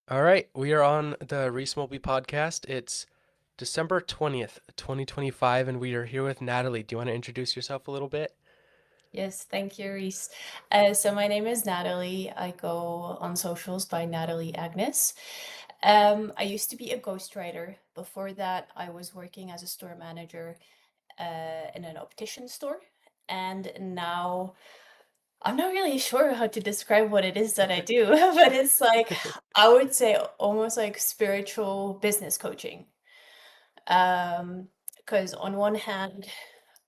All right, we are on the Reese podcast. It's December 20th, 2025, and we are here with Natalie. Do you want to introduce yourself a little bit? Yes, thank you, Reese. So my name is Natalie. I go on socials by Natalie Agnes. I used to be a ghostwriter. Before that, I was working as a store manager in an optician store. And now I'm not really sure how to describe what it is that I do, but it's like, I would say almost like spiritual business coaching. Because on one hand,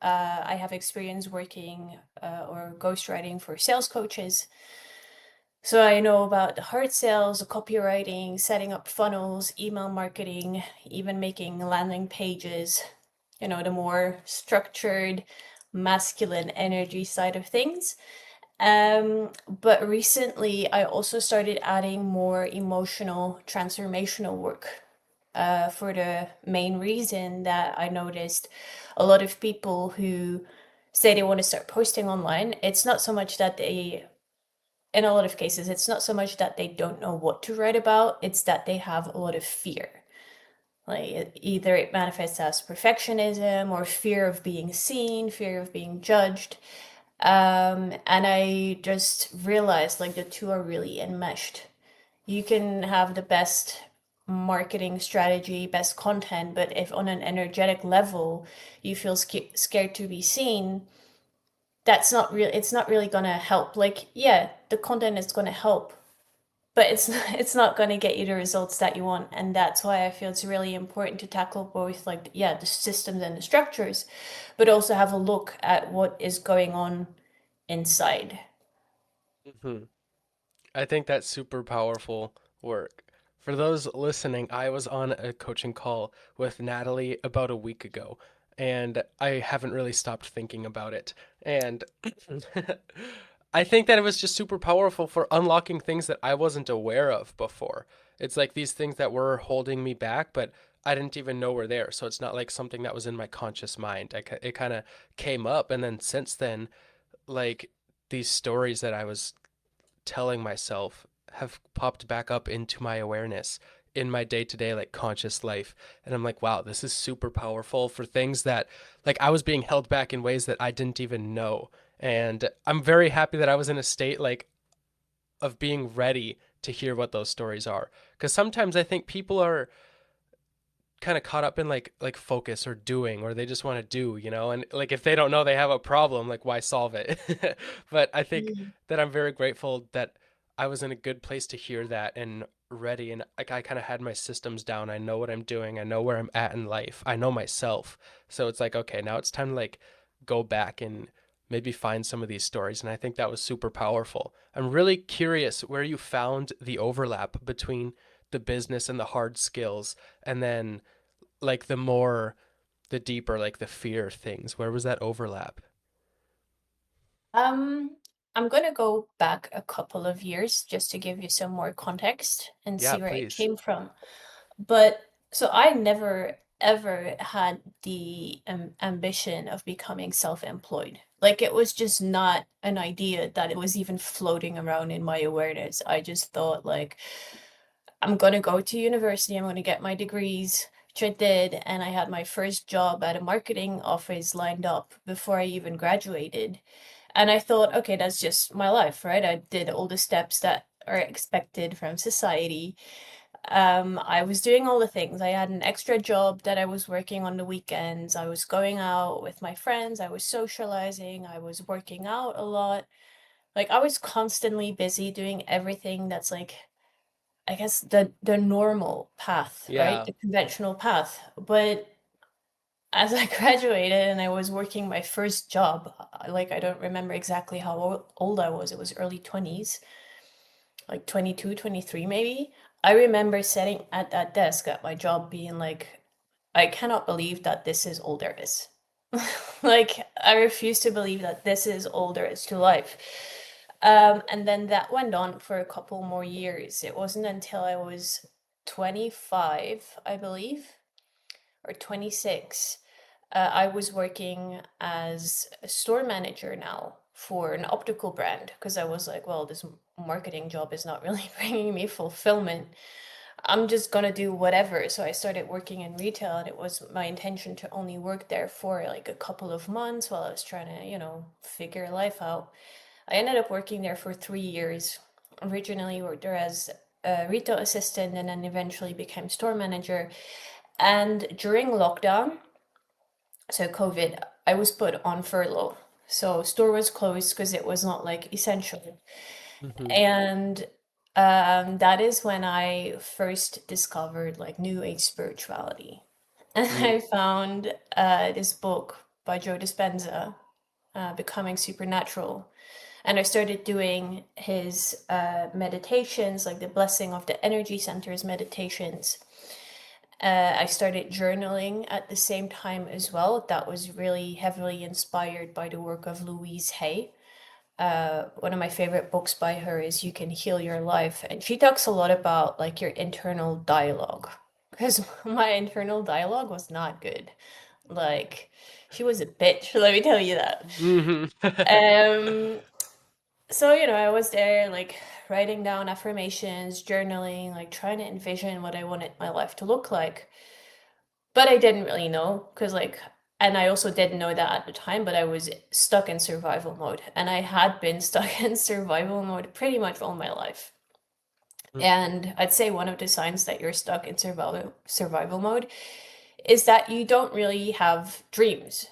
I have experience working or ghostwriting for sales coaches. So I know about the hard sales, the copywriting, setting up funnels, email marketing, even making landing pages, the more structured, masculine energy side of things. But recently, I also started adding more emotional, transformational work for the main reason that I noticed a lot of people who say they want to start posting online, it's not so much that they, in a lot of cases, it's not so much that they don't know what to write about, it's that they have a lot of fear. Like either it manifests as perfectionism or fear of being seen, fear of being judged. And I just realized like the two are really enmeshed. You can have the best marketing strategy, best content, but if on an energetic level you feel scared to be seen, that's not real. It's not really gonna help. Like, yeah, the content is gonna help, but it's not gonna get you the results that you want. And that's why I feel it's really important to tackle both, like, yeah, the systems and the structures, but also have a look at what is going on inside. hmm I think that's super powerful work. For those listening, I was on a coaching call with Natalie about a week ago, and I haven't really stopped thinking about it. And I think that it was just super powerful for unlocking things that I wasn't aware of before. It's like these things that were holding me back, but I didn't even know were there. So it's not like something that was in my conscious mind. It kind of came up, and then since then, like these stories that I was telling myself have popped back up into my awareness in my day-to-day like conscious life, and I'm like, wow, this is super powerful for things that like I was being held back in ways that I didn't even know. And I'm very happy that I was in a state like of being ready to hear what those stories are, because sometimes I think people are kind of caught up in like focus or doing, or they just want to do, and like if they don't know they have a problem, like why solve it? But I think Mm. that I'm very grateful that I was in a good place to hear that and ready, and like I kind of had my systems down. I know what I'm doing, I know where I'm at in life, I know myself. So it's like, okay, now it's time to like go back and maybe find some of these stories, and I think that was super powerful. I'm really curious where you found the overlap between the business and the hard skills, and then like the deeper, like the fear things. Where was that overlap? Um, I'm gonna go back a couple of years just to give you some more context and Yeah, see where it please. came from. But so I never ever had the ambition of becoming self-employed. Like it was just not an idea that it was even floating around in my awareness. I just thought like I'm gonna go to university, I'm gonna get my degrees, which I did, and I had my first job at a marketing office lined up before I even graduated. And I thought, okay, that's just my life, right? I did all the steps that are expected from society. I was doing all the things. I had an extra job that I was working on the weekends. I was going out with my friends. I was socializing. I was working out a lot. Like I was constantly busy doing everything that's like, I guess the normal path, right? Yeah. The conventional path. But as I graduated and I was working my first job, like I don't remember exactly how old I was. It was early 20s, like 22, 23 maybe. I remember sitting at that desk at my job being like, I cannot believe that this is all there is. Like, I refuse to believe that this is all there is to life. And then that went on for a couple more years. It wasn't until I was 25, I believe, or 26. I was working as a store manager now for an optical brand because I was like, well, this marketing job is not really bringing me fulfillment. I'm just gonna do whatever. So I started working in retail, and it was my intention to only work there for like a couple of months while I was trying to, figure life out. I ended up working there for 3 years. Originally worked there as a retail assistant and then eventually became store manager. And during lockdown, so COVID, I was put on furlough. So store was closed because it was not like essential. Hmm. And that is when I first discovered like New Age spirituality. And Mm. I found this book by Joe Dispenza, Becoming Supernatural. And I started doing his meditations, like the blessing of the energy centers meditations. I started journaling at the same time as well. That was really heavily inspired by the work of Louise Hay. One of my favorite books by her is You Can Heal Your Life. And she talks a lot about like your internal dialogue. Because my internal dialogue was not good. Like, she was a bitch, let me tell you that. Hmm. Um, so, I was there like writing down affirmations, journaling, like trying to envision what I wanted my life to look like. But I didn't really know because, like, and I also didn't know that at the time, but I was stuck in survival mode. And I had been stuck in survival mode pretty much all my life. And I'd say one of the signs that you're stuck in survival mode is that you don't really have dreams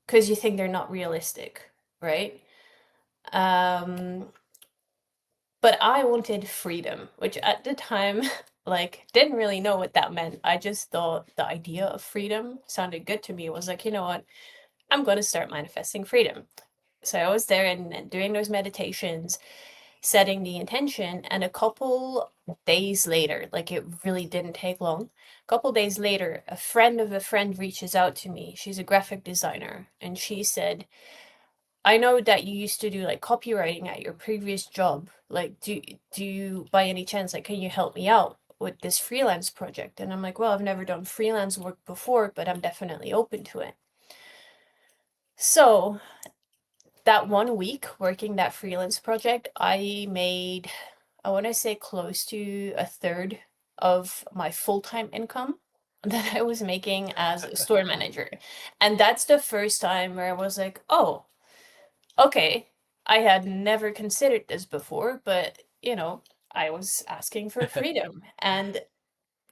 because you think they're not realistic, right? Um, but I wanted freedom, which at the time, like, didn't really know what that meant. I just thought the idea of freedom sounded good to me. It was like, you know what? I'm going to start manifesting freedom. So I was there and doing those meditations, setting the intention, and a couple days later, like it really didn't take long. A couple days later, a friend of a friend reaches out to me. She's a graphic designer, and she said, I know that you used to do like copywriting at your previous job. Like, do you by any chance, like, can you help me out with this freelance project? And I'm like, well, I've never done freelance work before, but I'm definitely open to it. So that 1 week working that freelance project, I made, I want to say close to a third of my full-time income that I was making as a store manager. And that's the first time where I was like, oh, okay, I had never considered this before, but I was asking for freedom and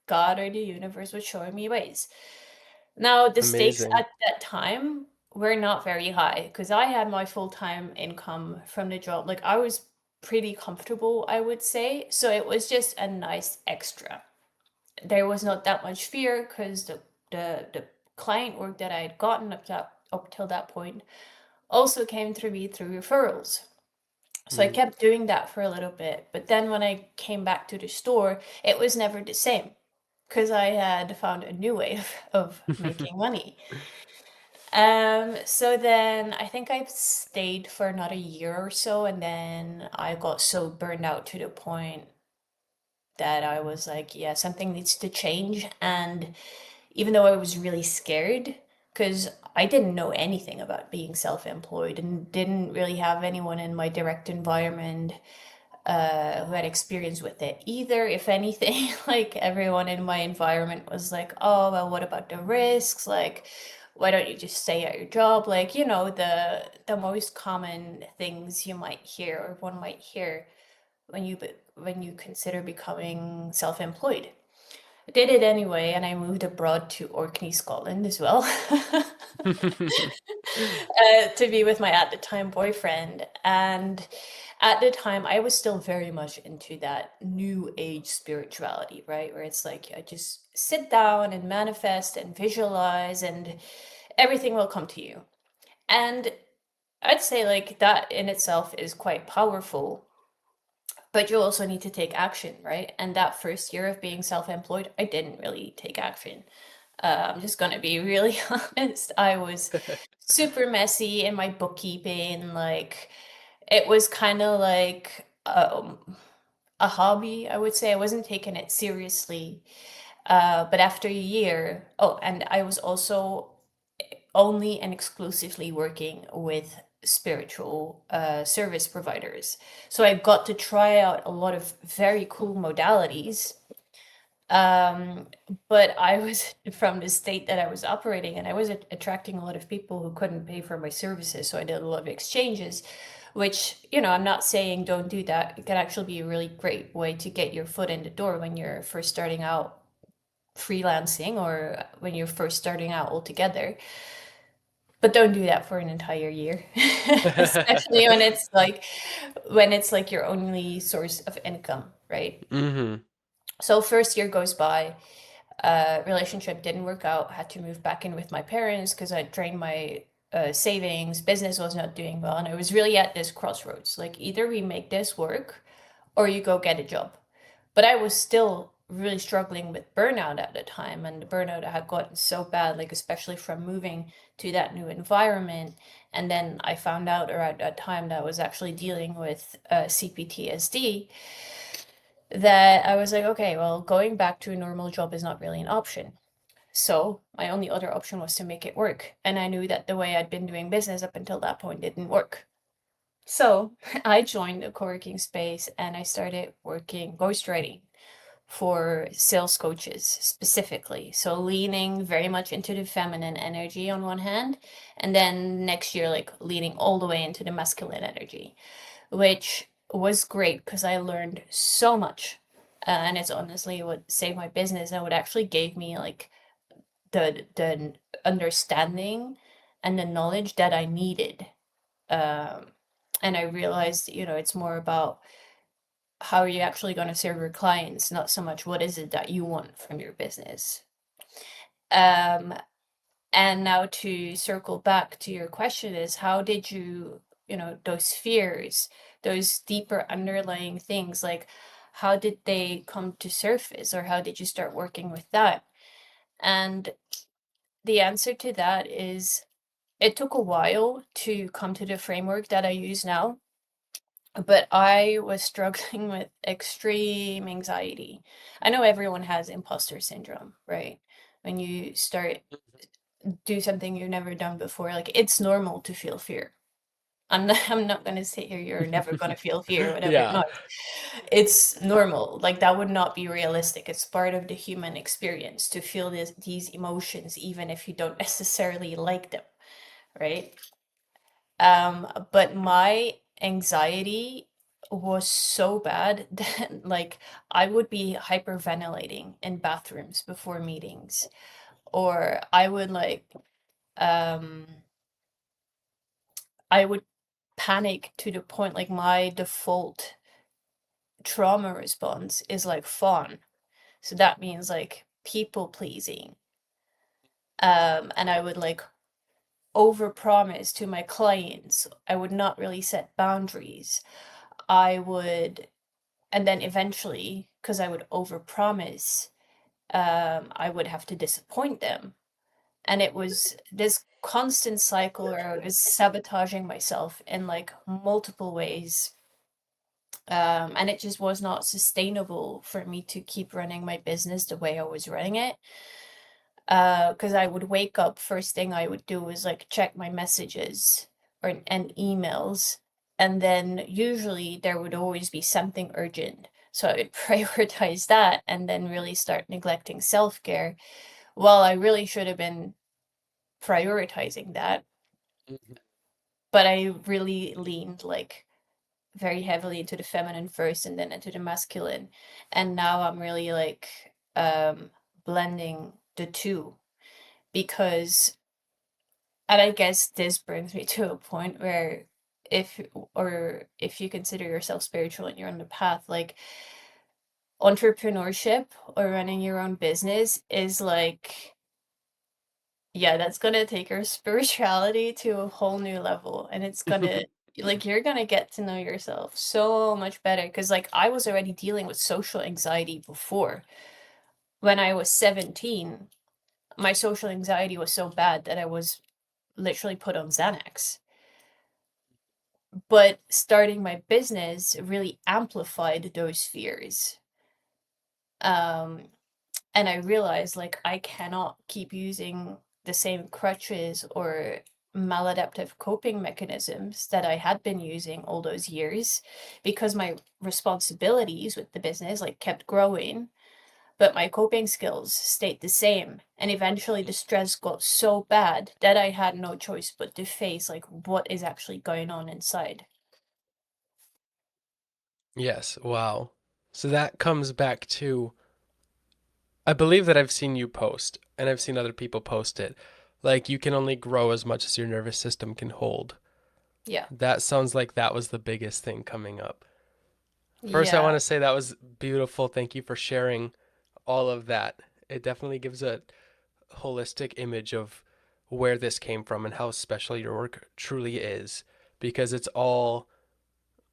God or the universe was showing me ways. Now, the stakes Amazing. at that time were not very high because I had my full-time income from the job. Like, I was pretty comfortable, I would say. So it was just a nice extra. There was not that much fear because the client work that I had gotten up till that point also came through me through referrals. So I Mm. kept doing that for a little bit. But then when I came back to the store, it was never the same because I had found a new way of making money. So then I think I stayed for another year or so, and then I got so burned out to the point that I was like, yeah, something needs to change. And even though I was really scared, because I didn't know anything about being self-employed and didn't really have anyone in my direct environment who had experience with it either. If anything, like everyone in my environment was like, oh, well, what about the risks? Like, why don't you just stay at your job? Like, the most common things you might hear or one might hear when you consider becoming self-employed. I did it anyway, and I moved abroad to Orkney, Scotland as well. To be with my at the time boyfriend. And at the time, I was still very much into that new age spirituality, right? Where it's like I just sit down and manifest and visualize, and everything will come to you. And I'd say like that in itself is quite powerful, but you also need to take action, right? And that first year of being self-employed, I didn't really take action. I'm just gonna be really honest. I was super messy in my bookkeeping. Like, it was kind of like a hobby, I would say. I wasn't taking it seriously. But after a year, oh, and I was also only and exclusively working with spiritual service providers. So I got to try out a lot of very cool modalities Um, but I was from the state that I was operating, and I was attracting a lot of people who couldn't pay for my services. So I did a lot of exchanges, which, I'm not saying don't do that. It can actually be a really great way to get your foot in the door when you're first starting out freelancing, or when you're first starting out altogether. But don't do that for an entire year, especially when it's like your only source of income, right? Mm-hmm. So first year goes by, relationship didn't work out, had to move back in with my parents because I drained my savings, business was not doing well, and I was really at this crossroads. Like, either we make this work or you go get a job. But I was still really struggling with burnout at the time, and the burnout had gotten so bad, like especially from moving to that new environment. And then I found out around that time that I was actually dealing with CPTSD, that I was like, okay, well, going back to a normal job is not really an option. So my only other option was to make it work. And I knew that the way I'd been doing business up until that point didn't work. So I joined a co-working space and I started working ghostwriting for sales coaches specifically. So leaning very much into the feminine energy on one hand, and then next year, like leaning all the way into the masculine energy, which was great because I learned so much. And it's honestly what saved my business and what actually gave me like the understanding and the knowledge that I needed. Um, and I realized, it's more about how are you actually going to serve your clients, not so much what is it that you want from your business. Um, and now to circle back to your question is, how did you, those fears, those deeper underlying things, like how did they come to surface, or how did you start working with that? And the answer to that is, it took a while to come to the framework that I use now, but I was struggling with extreme anxiety. I know everyone has imposter syndrome, right? When you start do something you've never done before, like it's normal to feel fear. I'm not gonna sit here, you're never gonna feel fear, whatever. Yeah. No, it's normal. Like, that would not be realistic. It's part of the human experience to feel these emotions, even if you don't necessarily like them, right? But my anxiety was so bad that, like, I would be hyperventilating in bathrooms before meetings, or um I would panic to the point, like, my default trauma response is like fawn. So that means like people pleasing. And I would like overpromise to my clients. I would not really set boundaries. I would, and then eventually, because I would overpromise, I would have to disappoint them. And it was this constant cycle where I was sabotaging myself in like multiple ways. And it just was not sustainable for me to keep running my business the way I was running it. Because I would wake up, first thing I would do was like check my messages and emails, and then usually there would always be something urgent. So I would prioritize that and then really start neglecting self-care. Well, I really should have been prioritizing that, Mhm. but I really leaned like very heavily into the feminine first and then into the masculine. And now I'm really like blending the two, because, and I guess this brings me to a point where, if you consider yourself spiritual and you're on the path, like, entrepreneurship or running your own business is like, yeah, that's gonna take your spirituality to a whole new level, and it's gonna, like, you're gonna get to know yourself so much better, because like I was already dealing with social anxiety before. When I was 17, my social anxiety was so bad that I was literally put on Xanax. But starting my business really amplified those fears. Um, and I realized, like, I cannot keep using the same crutches or maladaptive coping mechanisms that I had been using all those years, because my responsibilities with the business like kept growing. but my coping skills stayed the same. And eventually the stress got so bad that I had no choice but to face like what is actually going on inside. Yes, wow. So that comes back to, I believe that I've seen you post and I've seen other people post it. Like you can only grow as much as your nervous system can hold. Yeah. That sounds like that was the biggest thing coming up. First, I Yeah. want to say that was beautiful. Thank you for sharing all of that. It definitely gives a holistic image of where this came from and how special your work truly is, because it's all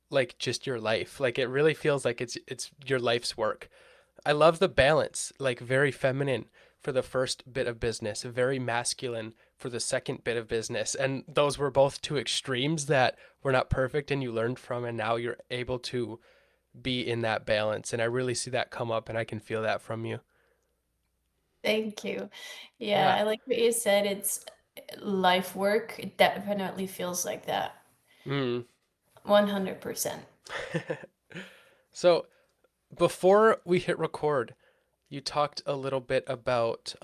like just your life. Like it really feels like it's your life's work. I love the balance, like very feminine for the first bit of business, very masculine for the second bit of business. And those were both two extremes that were not perfect and you learned from, and now you're able to be in that balance. And I really see that come up and I can feel that from you. Thank you. Yeah, Yeah. I like what you said. It's life work. It definitely feels like that. Mm. 100%. So before we hit record, you talked a little bit about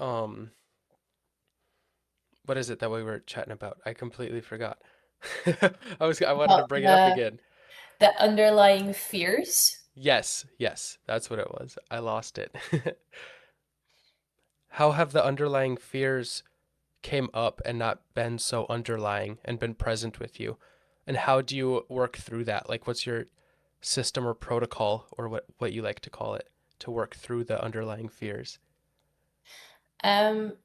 what is it that we were chatting about? I completely forgot. I wanted to About bring it up again. the underlying fears. Yes, yes, that's what it was. I lost it. How have the underlying fears came up and not been so underlying and been present with you? And how do you work through that? Like what's your system or protocol or what you like to call it to work through the underlying fears?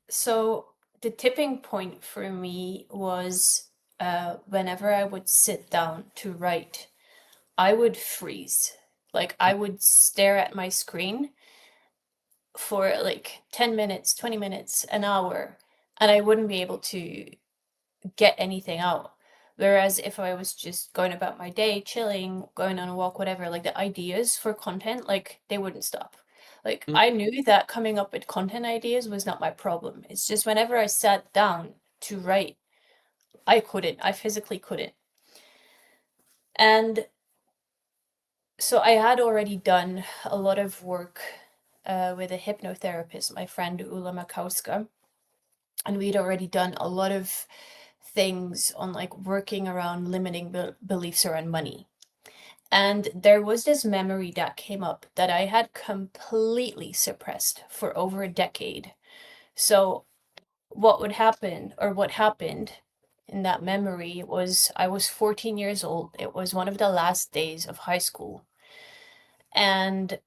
So the tipping point for me was whenever I would sit down to write, I would freeze. Like I would stare at my screen for like 10 minutes, 20 minutes, an hour, and I wouldn't be able to get anything out. Whereas if I was just going about my day, chilling, going on a walk, whatever, like the ideas for content, like they wouldn't stop. Like Mm. I knew that coming up with content ideas was not my problem. It's just whenever I sat down to write, I couldn't. I physically couldn't. And so I had already done a lot of work with a hypnotherapist, my friend Ula Makowska, and we'd already done a lot of things on like working around limiting beliefs around money. And there was this memory that came up that I had completely suppressed for over a decade. So, what would happen, or what happened in that memory, was I was 14 years old. It was one of the last days of high school. And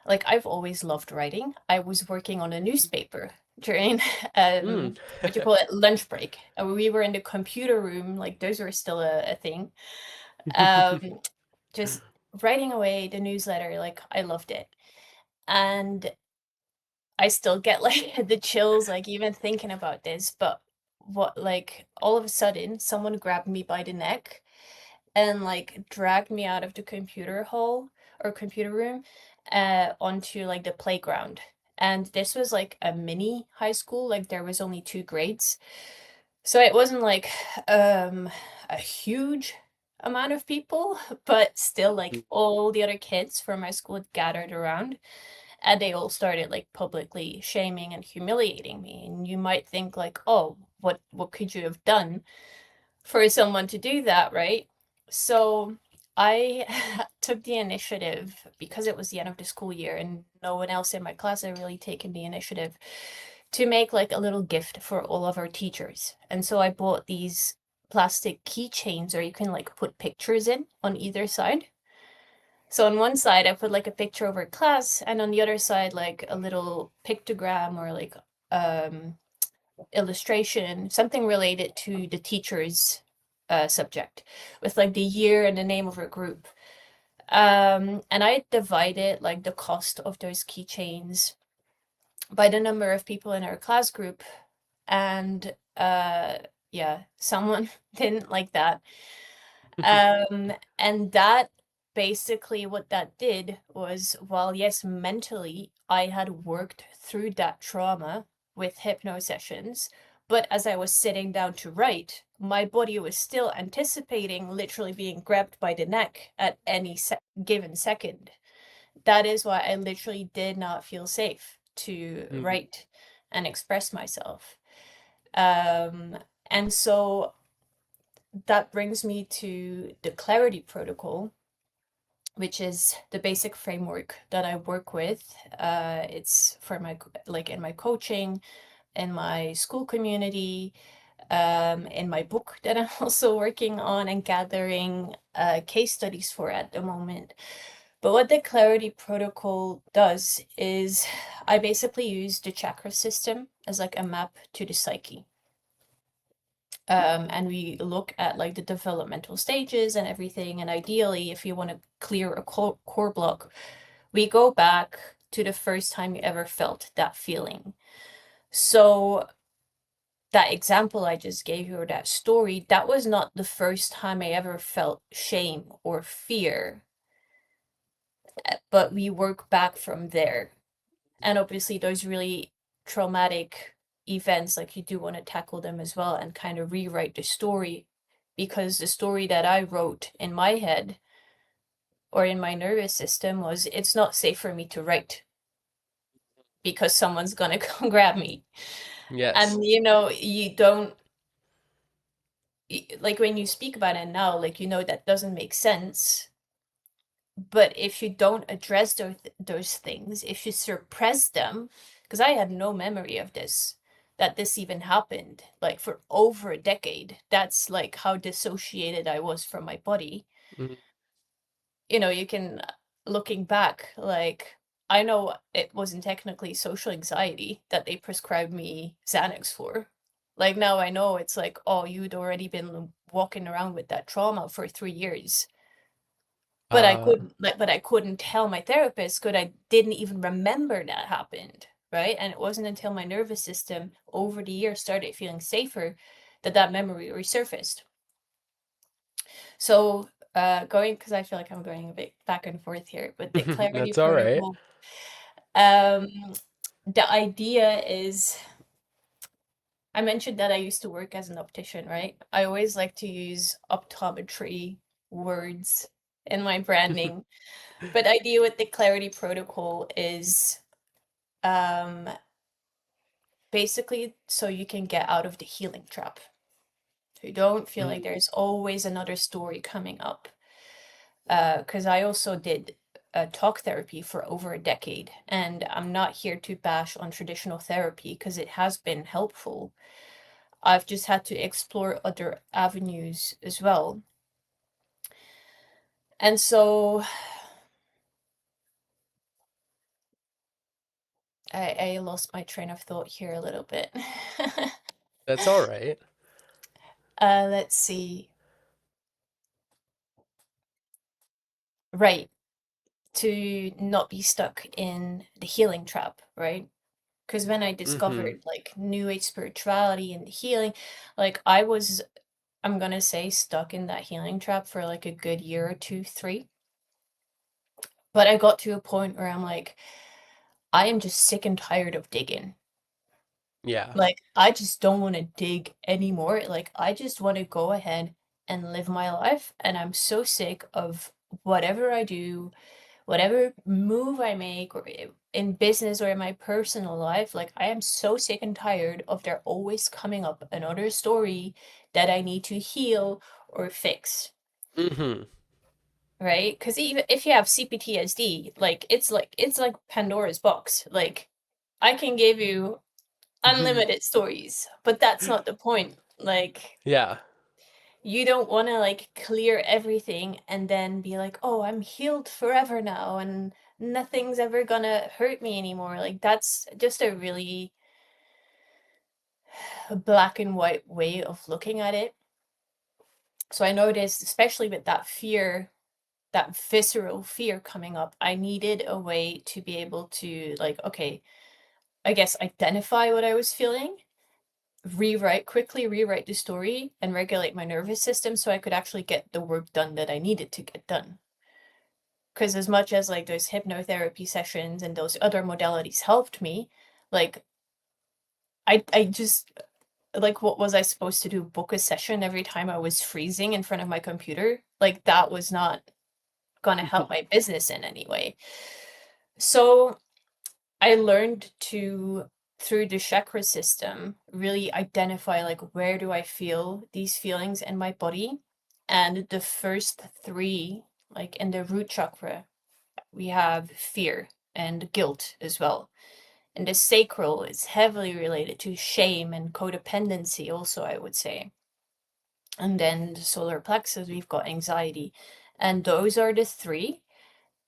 like I've always loved writing. I was working on a newspaper during Mm. what you call it, lunch break. We were in the computer room, like those were still a thing. Um, just writing away the newsletter, like I loved it. And I still get like the chills, like even thinking about this. But what, like all of a sudden, someone grabbed me by the neck and like dragged me out of the computer hall or computer room onto like the playground. And this was like a mini high school, like there was only two grades. So it wasn't like a huge amount of people, but still like all the other kids from my school had gathered around and they all started like publicly shaming and humiliating me. And you might think like, oh, what could you have done for someone to do that, right? So I took the initiative because it was the end of the school year and no one else in my class had really taken the initiative to make like a little gift for all of our teachers. And so I bought these plastic keychains where you can like put pictures in on either side. So on one side I put like a picture of our class and on the other side like a little pictogram or like um illustration, something related to the teacher's subject with like the year and the name of her group. And I divided like the cost of those keychains by the number of people in our class group. And yeah, someone didn't like that. And that basically what that did was, while yes, mentally I had worked through that trauma with hypno sessions, but as I was sitting down to write, my body was still anticipating literally being grabbed by the neck at any given second. that is why I literally did not feel safe to Mm. write and express myself. Um, and so that brings me to the clarity protocol, which is the basic framework that I work with. It's for my, like in my coaching, in my school community, in my book that I'm also working on and gathering case studies for at the moment. But what the clarity protocol does is I basically use the chakra system as like a map to the psyche. And we look at like the developmental stages and everything. And ideally, if you want to clear a core block, we go back to the first time you ever felt that feeling. So that example I just gave you, or that story, that was not the first time I ever felt shame or fear, but we work back from there. And obviously, those really traumatic events, like you do want to tackle them as well and kind of rewrite the story, because the story that I wrote in my head or in my nervous system was it's not safe for me to write because someone's gonna come grab me. Yes. And you know, you don't like when you speak about it now, like you know that doesn't make sense. But if you don't address those things, if you suppress them, because I had no memory of this, that this even happened, like for over a decade. That's like how dissociated I was from my body. Mm. You know, you can, looking back, like, I know it wasn't technically social anxiety that they prescribed me Xanax for. Like now I know it's like, oh, you'd already been walking around with that trauma for 3 years. But I Uh, couldn't, like, but I couldn't tell my therapist because I didn't even remember that happened, right? And it wasn't until my nervous system over the years started feeling safer that that memory resurfaced. So, going, because I feel like I'm going a bit back and forth here, but the clarity that's all right. protocol, um, the idea is, I mentioned that I used to work as an optician, right? I always like to use optometry words in my branding. But the idea with the clarity protocol is um, basically so you can get out of the healing trap. So you don't feel like Mm. there's always another story coming up. Because I also did talk therapy for over a decade, and I'm not here to bash on traditional therapy because it has been helpful. I've just had to explore other avenues as well. And so I lost my train of thought here a little bit. That's all right. Let's see. Right. To not be stuck in the healing trap, right? Because when I Mm-hmm. discovered like new age spirituality and the healing, like I was, I'm gonna say, stuck in that healing trap for like a good year or two, three. But I got to a point where I'm like, I am just sick and tired of digging. Yeah. Like, I just don't want to dig anymore. Like, I just want to go ahead and live my life. And I'm so sick of whatever I do, whatever move I make, or in business or in my personal life. Like, I am so sick and tired of there always coming up another story that I need to heal or fix. Mm-hmm. Right? Because even if you have CPTSD, like it's like Pandora's box. Like I can give you unlimited stories, but that's not the point. Like Yeah. you don't want to like clear everything and then be like, "Oh, I'm healed forever now and nothing's ever gonna hurt me anymore." Like that's just a really black and white way of looking at it. So I noticed, especially with that fear, that visceral fear coming up, I needed a way to be able to like, okay, I guess identify what I was feeling, quickly rewrite the story, and regulate my nervous system so I could actually get the work done that I needed to get done. Because as much as like those hypnotherapy sessions and those other modalities helped me, like I just like what was I supposed to do? Book a session every time I was freezing in front of my computer? Like that was not gonna help my business in any way. So I learned to, through the chakra system, really identify like where do I feel these feelings in my body. And the first three, like in the root chakra, we have fear and guilt as well. And the sacral is heavily related to shame and codependency, also, I would say. And then the solar plexus, we've got anxiety. And those are the three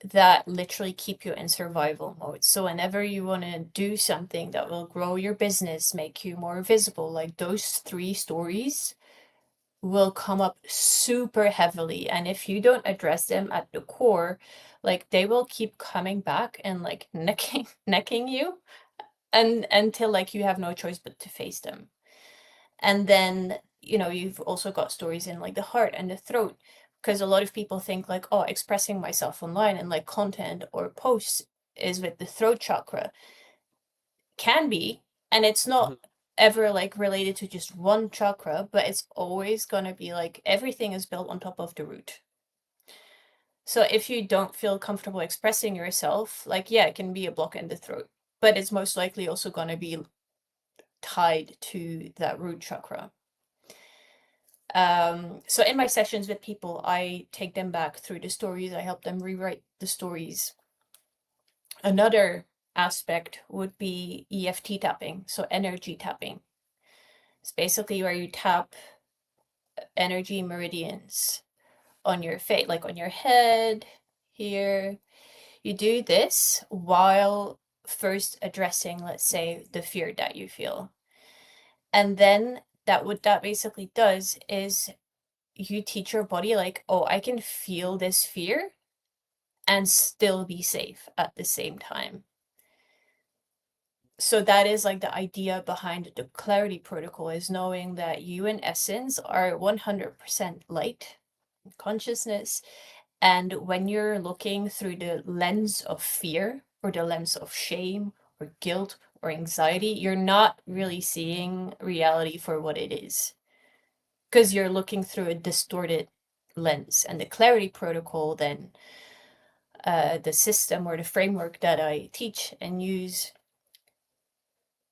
that literally keep you in survival mode. So whenever you want to do something that will grow your business, make you more visible, like those three stories will come up super heavily. And if you don't address them at the core, like they will keep coming back and like necking you, and until like you have no choice but to face them. And then, you've also got stories in like the heart and the throat, because a lot of people think like, oh, expressing myself online and like content or posts is with the throat chakra. Can be, and it's Mhm. not ever like related to just one chakra, but it's always going to be like everything is built on top of the root. So if you don't feel comfortable expressing yourself, like, yeah, it can be a block in the throat, but it's most likely also going to be tied to that root chakra. So in my sessions with people, I take them back through the stories. I help them rewrite the stories. Another aspect would be EFT tapping, so energy tapping. It's basically where you tap energy meridians on your face, like on your head, here. You do this while first addressing, let's say, the fear that you feel. And then what that basically does is you teach your body like, oh, I can feel this fear and still be safe at the same time. So that is like the idea behind the clarity protocol, is knowing that you in essence are 100% light consciousness. And when you're looking through the lens of fear or the lens of shame or guilt or anxiety, you're not really seeing reality for what it is, because you're looking through a distorted lens. And the clarity protocol, then, the system or the framework that I teach and use,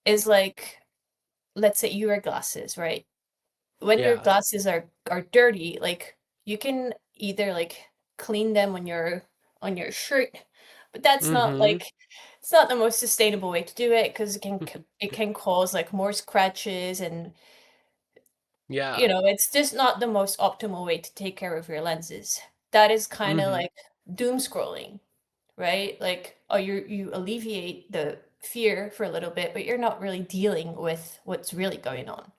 is like, let's say you wear glasses, right? When your Yeah. glasses are dirty, like you can either like clean them on your shirt, but that's not Mm-hmm. like, it's not the most sustainable way to do it, because it can cause like more scratches, and Yeah. it's just not the most optimal way to take care of your lenses. That is kind of Mm-hmm. like doom scrolling, right? Like, oh, you alleviate the fear for a little bit, but you're not really dealing with what's really going on.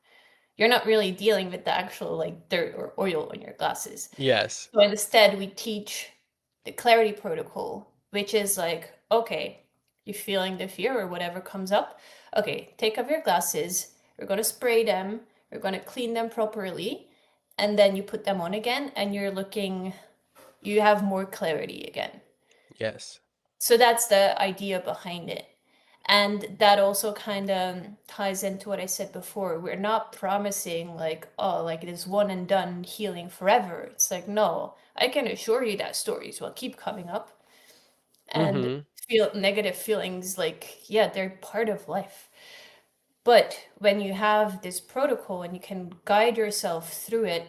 You're not really dealing with the actual like dirt or oil on your glasses. Yes. So instead, we teach the clarity protocol, which is like, okay, you're feeling the fear or whatever comes up. Okay, take off your glasses. We're going to spray them. We're going to clean them properly. And then you put them on again, and you have more clarity again. Yes. So that's the idea behind it. And that also kind of ties into what I said before. We're not promising like, oh, like this one and done healing forever. It's like, no, I can assure you that stories will keep coming up, and Mm-hmm. feel negative feelings, like, yeah, they're part of life. But when you have this protocol and you can guide yourself through it,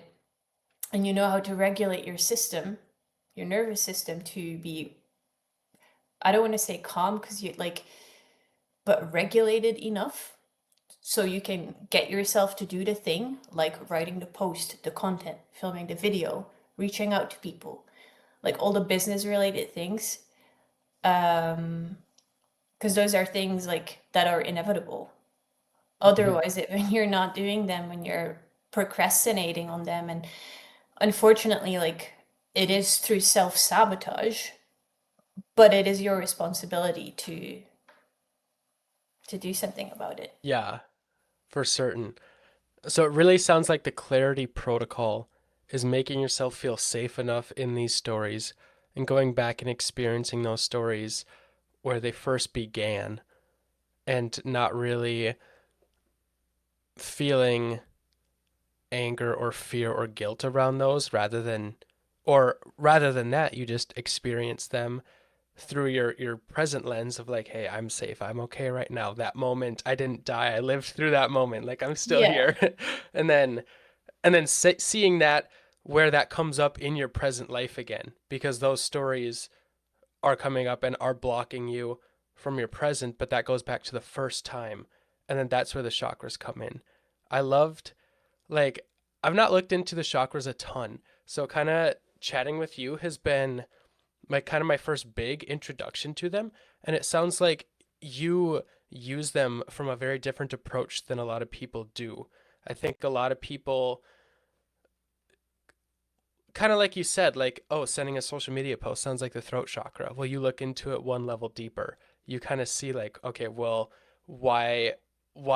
and you know how to regulate your system, your nervous system, to be, I don't want to say calm, because you like, but regulated enough so you can get yourself to do the thing, like writing the post, the content, filming the video, reaching out to people, like all the business related things. Because those are things like that are inevitable. Mm-hmm. Otherwise, when you're not doing them, when you're procrastinating on them, and unfortunately, like, it is through self sabotage, but it is your responsibility to do something about it. Yeah, for certain. So it really sounds like the clarity protocol is making yourself feel safe enough in these stories and going back and experiencing those stories where they first began and not really feeling anger or fear or guilt around those, rather than that you just experience them through your present lens of like, hey, I'm safe, I'm okay right now. That moment, I didn't die, I lived through that moment, like I'm still Yeah. here. and then seeing that where that comes up in your present life again, because those stories are coming up and are blocking you from your present, but that goes back to the first time. And then that's where the chakras come in. I loved, like, I've not looked into the chakras a ton. So kind of chatting with you has been my kind of my first big introduction to them. And it sounds like you use them from a very different approach than a lot of people do. I think a lot of people, kind of like you said, like, oh, sending a social media post sounds like the throat chakra. Well, you look into it one level deeper. You kind of see like, okay, well, why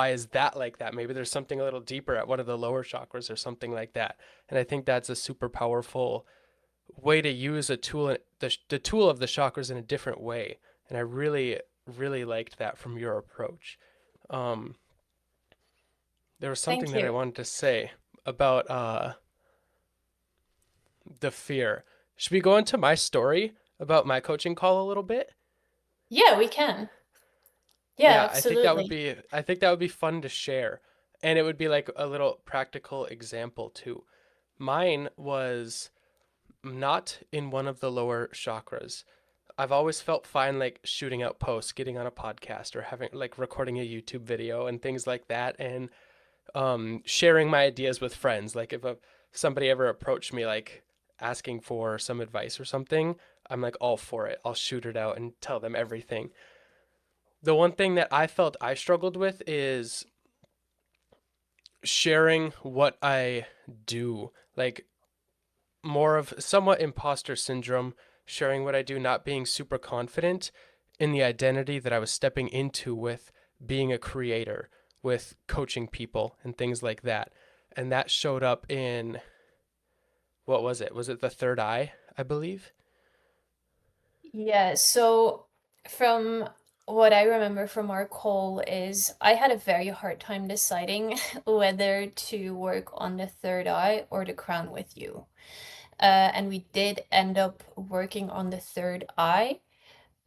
is that like that? Maybe there's something a little deeper at one of the lower chakras or something like that. And I think that's a super powerful way to use a tool, the tool of the chakras in a different way. And I really liked that from your approach. Um, there was something Thank that I you. wanted to say about the fear. Should we go into my story about my coaching call a little bit? Yeah, we can. Yeah, Yeah, absolutely. I think that would be fun to share. And it would be like a little practical example too. Mine was not in one of the lower chakras. I've always felt fine like shooting out posts, getting on a podcast or having like recording a YouTube video and things like that, and sharing my ideas with friends. Like if somebody ever approached me like asking for some advice or something, I'm like all for it. I'll shoot it out and tell them everything. The one thing that I felt I struggled with is sharing what I do. Like more of somewhat imposter syndrome, sharing what I do, not being super confident in the identity that I was stepping into with being a creator, with coaching people and things like that. And that showed up in, what was it? Was it the third eye, I believe? Yeah, so from what I remember from our call is I had a very hard time deciding whether to work on the third eye or the crown with you. And we did end up working on the third eye.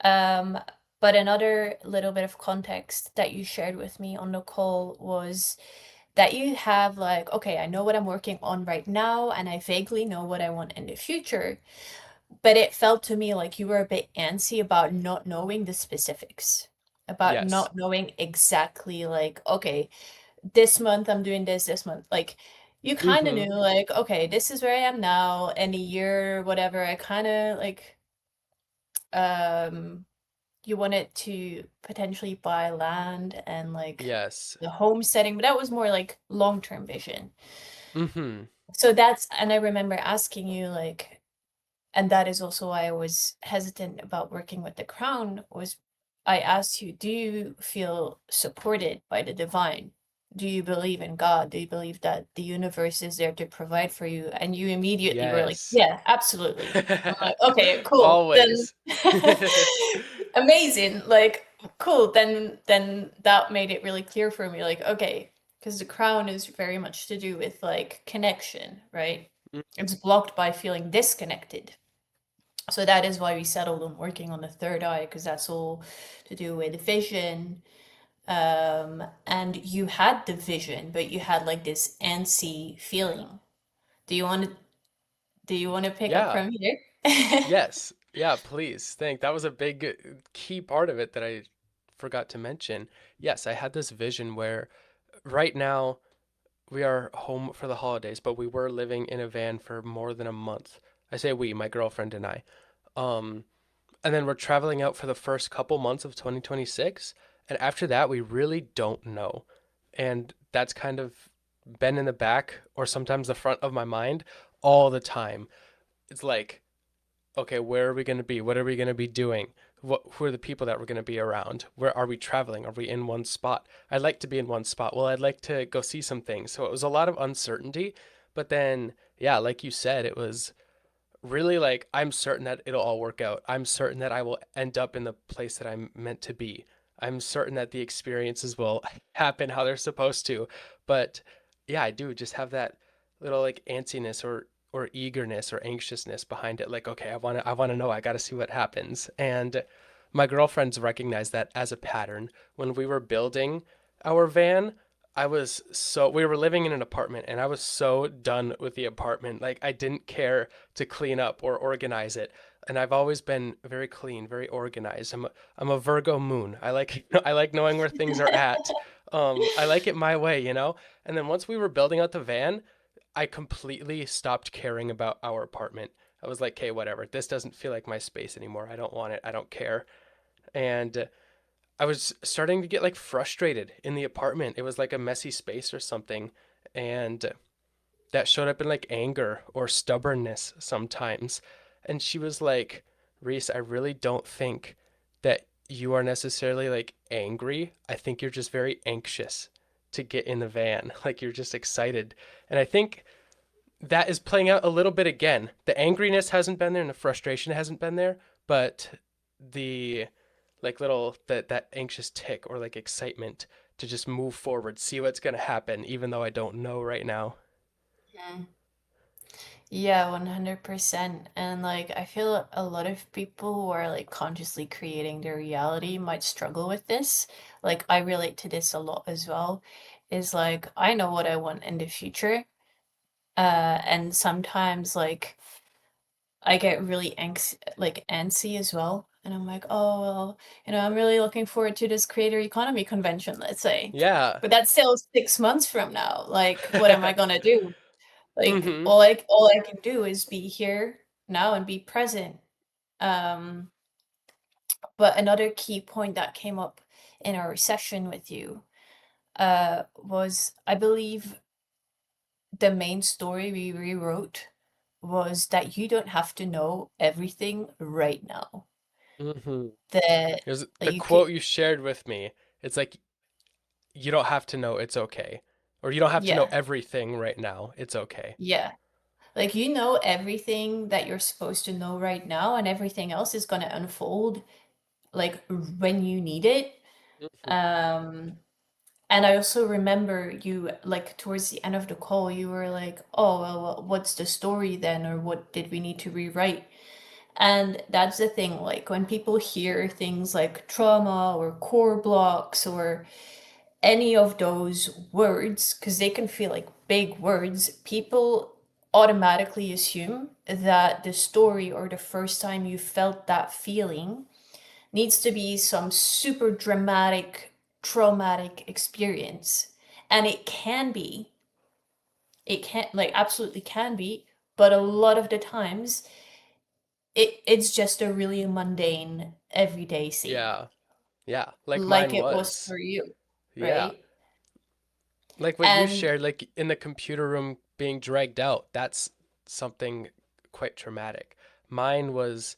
Um, but another little bit of context that you shared with me on the call was that you have like, okay, I know what I'm working on right now, and I vaguely know what I want in the future. But it felt to me like you were a bit antsy about not knowing the specifics, about Yes. not knowing exactly like, okay, this month I'm doing this month. Like you kind of Mm-hmm. knew like, okay, this is where I am now, and a year, whatever, I kind of like um you wanted to potentially buy land and like Yes. the homesteading, but that was more like long-term vision. Mm-hmm. So that's, and I remember asking you like, and that is also why I was hesitant about working with the crown, was I asked you, do you feel supported by the divine? Do you believe in God? Do you believe that the universe is there to provide for you? And you immediately were like, Yes. yeah, absolutely. I'm like, okay, cool. Then Always. amazing. Like, cool. Then that made it really clear for me. Like, okay, because the crown is very much to do with like connection, right? It's blocked by feeling disconnected. So that is why we settled on working on the third eye, because that's all to do with vision. And you had the vision, but you had like this antsy feeling. Do you want to pick up Yeah. from here? Yes. Yeah, please. That was a big key part of it that I forgot to mention. Yes, I had this vision where right now we are home for the holidays, but we were living in a van for more than a month. I say we, my girlfriend and I. Um, and then we're traveling out for the first couple months of 2026, and after that we really don't know. And that's kind of been in the back or sometimes the front of my mind all the time. It's like, okay, where are we going to be? What are we going to be doing? Who are the people that we're going to be around? Where are we traveling? Are we in one spot? I'd like to be in one spot. Well, I'd like to go see some things. So it was a lot of uncertainty. But then, yeah, like you said, it was really like, I'm certain that it'll all work out. I'm certain that I will end up in the place that I'm meant to be. I'm certain that the experiences will happen how they're supposed to. But yeah, I do just have that little like antsiness or eagerness or anxiousness behind it. Like, okay, I want to know. I got to see what happens. And my girlfriends recognized that as a pattern. When we were building our van, we were living in an apartment and I was so done with the apartment. Like, I didn't care to clean up or organize it. And I've always been very clean, very organized. I'm a Virgo moon. I like I like knowing where things are at. I like it my way, you know? And then once we were building out the van, I completely stopped caring about our apartment. I was like, okay, whatever. This doesn't feel like my space anymore. I don't want it. I don't care. And I was starting to get like frustrated in the apartment. It was like a messy space or something. And that showed up in like anger or stubbornness sometimes. And she was like, Reese, I really don't think that you are necessarily like angry. I think you're just very anxious to get in the van. Like you're just excited. And I think that is playing out a little bit again. The angriness hasn't been there and the frustration hasn't been there, but the like little that anxious tick or like excitement to just move forward, see what's going to happen even though I don't know right now. Mm. Yeah, 100%. And like I feel a lot of people who are like consciously creating their reality might struggle with this. Like I relate to this a lot as well. Is like I know what I want in the future. And sometimes like I get really antsy as well. And I'm like, oh well, I'm really looking forward to this creator economy convention, let's say. Yeah. But that's still 6 months from now. Like, what am I gonna do? Like Mhm. all I can do is be here now and be present. Um, but another key point that came up in our session with you was I believe the main story we rewrote was that you don't have to know everything right now. Mhm. That There's the you could, quote you shared with me. It's like you don't have to know, it's okay. Or you don't have to know yeah, everything right now. It's okay. yeah. Like you know everything that you're supposed to know right now, and everything else is gonna unfold like when you need it. Mhm. Um, and I also remember you like towards the end of the call, you were like, "Oh, well, what's the story then, or what did we need to rewrite?" And that's the thing, like when people hear things like trauma or core blocks or any of those words, because they can feel like big words, people automatically assume that the story or the first time you felt that feeling needs to be some super dramatic, traumatic experience. And it can be, it can, like, absolutely can be, but a lot of the times, it's just a really mundane, everyday scene, Yeah. Yeah, like like mine it was was. for you, Yeah. right? Like what you And shared, like in the computer room being dragged out, that's something quite traumatic. Mine was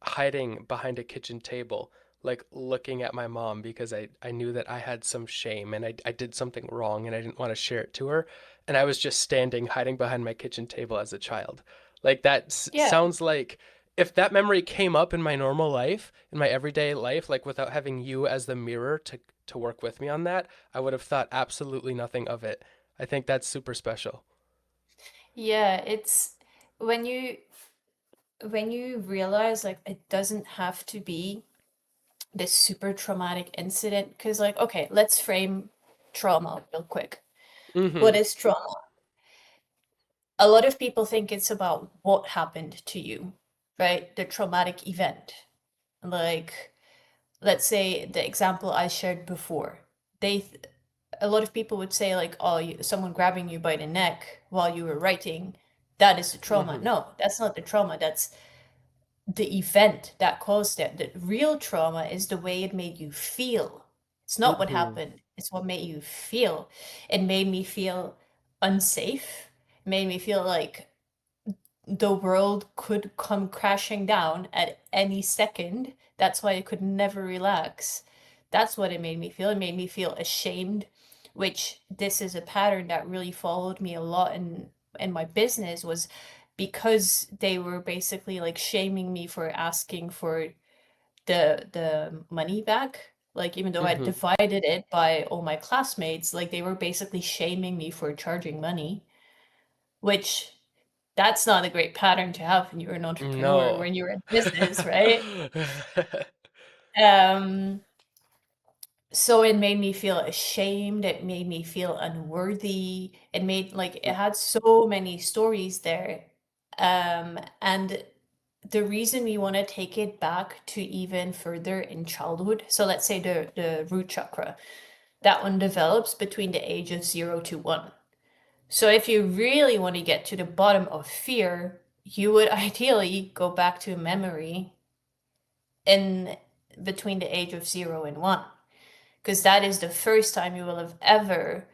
hiding behind a kitchen table, like looking at my mom because I knew that I had some shame and I did something wrong and I didn't want to share it to her. And I was just standing, hiding behind my kitchen table as a child. Like that yeah, sounds like if that memory came up in my normal life, in my everyday life, like without having you as the mirror to work with me on that, I would have thought absolutely nothing of it. I think that's super special. yeah, it's when you realize like it doesn't have to be this super traumatic incident, because like okay, let's frame trauma real quick. What Mhm. is trauma? A lot of people think it's about what happened to you, right? The traumatic event. Like, let's say the example I shared before. A lot of people would say like, oh, someone grabbing you by the neck while you were writing, that is the trauma. Mhm. No, that's not the trauma. That's the event that caused it. The real trauma is the way it made you feel. It's not what Mhm. happened, it's what made you feel. It made me feel unsafe. It made me feel like the world could come crashing down at any second. That's why I could never relax. That's what it made me feel. It made me feel ashamed, which this is a pattern that really followed me a lot in my business, was because they were basically like shaming me for asking for the money back. Like even though I Mhm. divided it by all my classmates, like they were basically shaming me for charging money, which That's not a great pattern to have when you're an entrepreneur, No. when you're in business, right? Um, so it made me feel ashamed, it made me feel unworthy. It made like it had so many stories there. And the reason we want to take it back to even further in childhood, so let's say the root chakra, that one develops between the age of 0 to 1. So if you really want to get to the bottom of fear, you would ideally go back to a memory in between the age of 0 and 1, because that is the first time you will have ever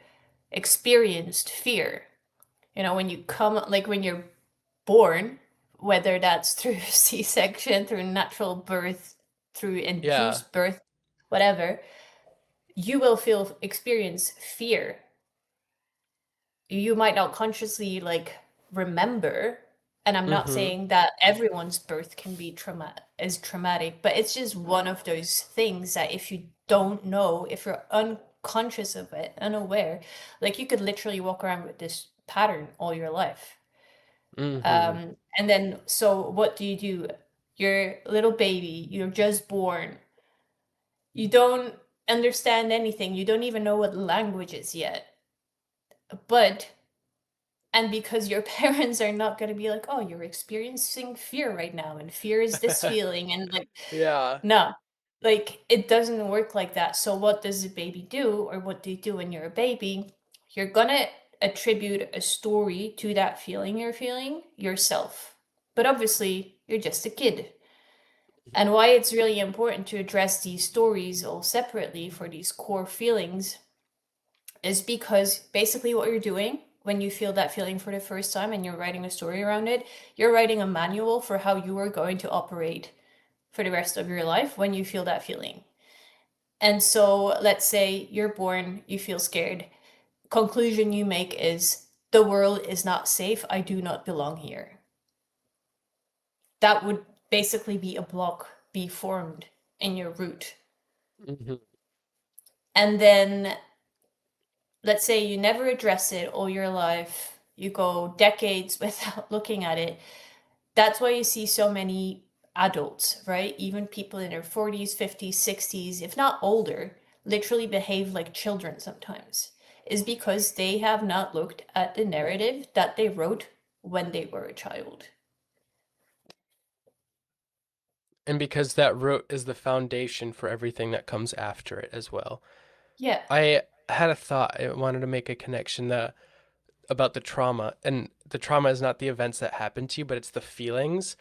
experienced fear. You know, when you come, like when you're born, whether that's through C-section, through natural birth, through Yeah. induced birth, whatever, you will experience fear. You might not consciously like remember, and I'm not Mm-hmm. saying that everyone's birth can be traumatic, but it's just one of those things that if you don't know, if you're unconscious of it, unaware, like you could literally walk around with this pattern all your life. Mm-hmm. And then so what do you do? You're a little baby, you're just born, you don't understand anything, you don't even know what language is yet, but and because your parents are not going to be like, oh, you're experiencing fear right now, and fear is this feeling, and like, Yeah. no, like it doesn't work like that. So, what does a baby do, or what do you do when you're a baby? You're gonna attribute a story to that feeling you're feeling yourself. But obviously, you're just a kid. And why it's really important to address these stories all separately for these core feelings is because basically what you're doing when you feel that feeling for the first time and you're writing a story around it, you're writing a manual for how you are going to operate for the rest of your life when you feel that feeling. And so let's say you're born, you feel scared. Conclusion you make is the world is not safe. I do not belong here. That would basically be a block be formed in your root. Mm-hmm. And then let's say you never address it all your life, you go decades without looking at it. That's why you see so many adults, right? Even people in their 40s, 50s, 60s, if not older, literally behave like children sometimes, is because they have not looked at the narrative that they wrote when they were a child. And because that root is the foundation for everything that comes after it as well. Yeah. I had a thought. I wanted to make a connection that about the trauma, and the trauma is not the events that happen to you, but it's the feelings.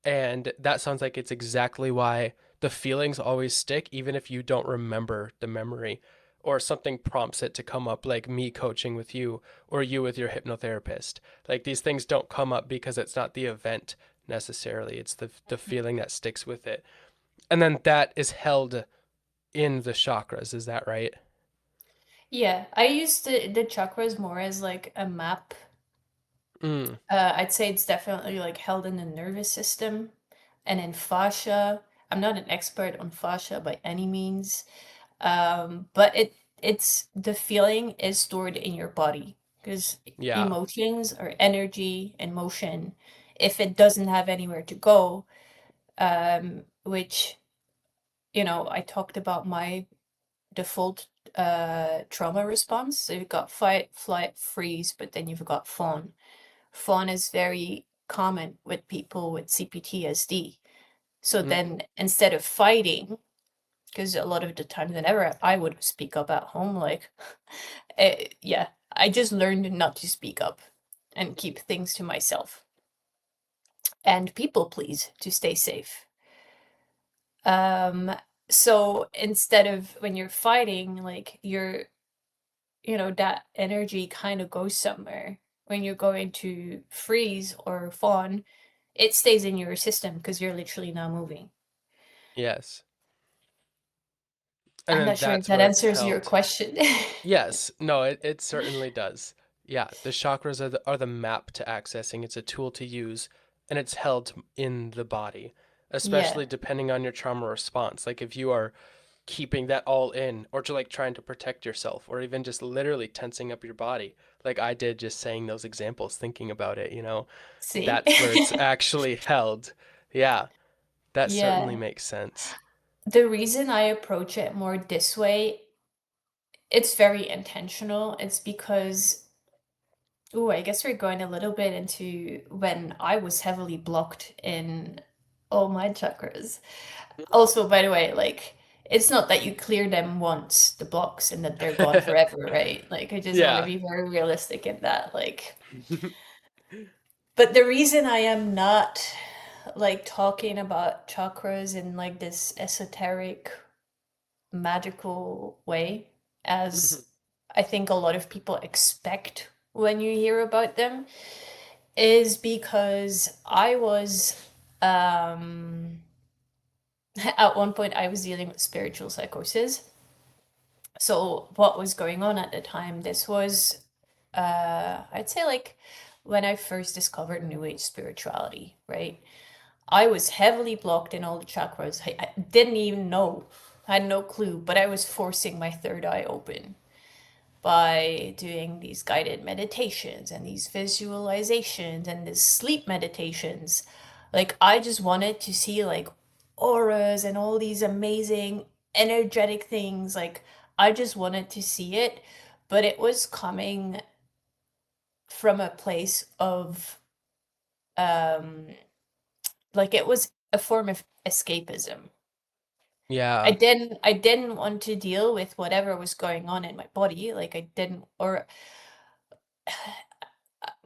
And that sounds like it's exactly why the feelings always stick, even if you don't remember the memory or something prompts it to come up, like me coaching with you or you with your hypnotherapist. Like these things don't come up because it's not the event necessarily, it's the feeling that sticks with it. And then that is held in the chakras, is that right? Yeah, I use the chakras more as like a map. Mm, I'd say it's definitely like held in the nervous system and in fascia. I'm not an expert on fascia by any means, but it's the feeling is stored in your body because yeah. emotions or energy and motion, if it doesn't have anywhere to go, which I talked about my default trauma response. So you've got fight, flight, freeze, but then you've got fawn. Fawn is very common with people with CPTSD. So Mm, then instead of fighting, because a lot of the times whenever I would speak up at home, like, yeah, I just learned not to speak up and keep things to myself and people please to stay safe. Um, so instead of when you're fighting, like that energy kind of goes somewhere. When you're going to freeze or fawn, it stays in your system because you're literally not moving. yes. And I'm then not sure if that's that where it's answers your held. question. Yes, no, it certainly does. Yeah, the chakras are the map to accessing. It's a tool to use, and it's held in the body, Yeah. especially depending on your trauma response. Like if you are keeping that all in, or to like trying to protect yourself, or even just literally tensing up your body, like I did just saying those examples, thinking about it, See? that's where it's actually held. Yeah, that certainly Yeah. makes sense. The reason I approach it more this way, it's very intentional. It's because, oh, I guess we're going a little bit into when I was heavily blocked in all my chakras. Also, by the way, like, it's not that you clear them once, the blocks, and that they're gone forever, right? Like, I just want to Yeah. be very realistic in that. Like, but the reason I am not like talking about chakras in like this esoteric, magical way, as I think a lot of people expect when you hear about them, is because I was, um, at one point, I was dealing with spiritual psychosis. So, what was going on at the time? This was, I'd say, like when I first discovered New Age spirituality, right? I was heavily blocked in all the chakras. I didn't even know, I had no clue, but I was forcing my third eye open by doing these guided meditations and these visualizations and these sleep meditations. Like, I just wanted to see like auras and all these amazing energetic things. Like, I just wanted to see it, but it was coming from a place of, um like, it was a form of escapism. I Yeah. didn't I didn't want to deal with whatever was going on in my body. Like, I didn't, or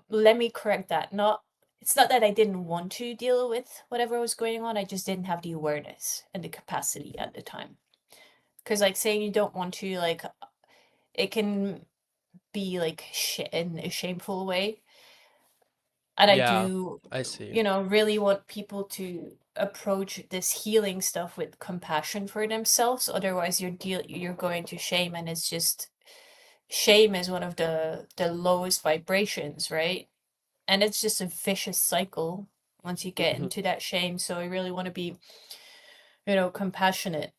let me correct that. Not It's not that I didn't want to deal with whatever was going on. I just didn't have the awareness and the capacity at the time. Because, like, saying you don't want to, like, it can be like in a shameful way. And I Yeah. do, I see. really want people to approach this healing stuff with compassion for themselves. Otherwise, you're going to shame, and it's just, shame is one of the lowest vibrations, right? And it's just a vicious cycle once you get Mhm. into that shame. So I really want to be, compassionate.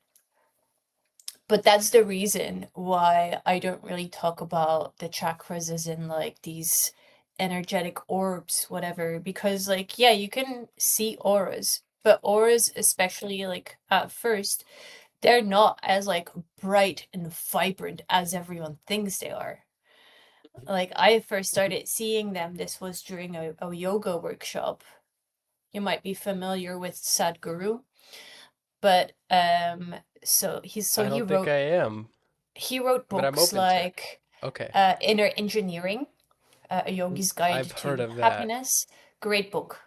But that's the reason why I don't really talk about the chakras as in like these energetic orbs, whatever, because, like, yeah, you can see auras, but auras, especially like at first, they're not as like bright and vibrant as everyone thinks they are. Like, I first started seeing them, this was during a yoga workshop. You might be familiar with Sadhguru, but I he don't think I wrote am, but I'm books open to it. like, Okay. Inner Engineering, A Yogi's Guide I've heard to of that. Happiness. Great book,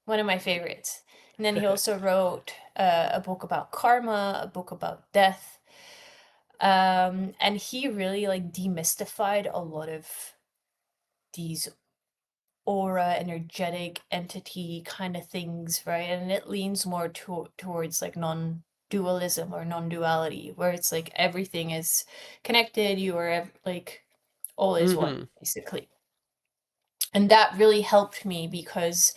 one of my favorites. And then he also wrote, a book about karma, a book about death. And he really like demystified a lot of these aura, energetic entity kind of things, right? And it leans more towards like non-dualism or non-duality, where it's like everything is connected. You are like all is one, Hmm. basically. And that really helped me because,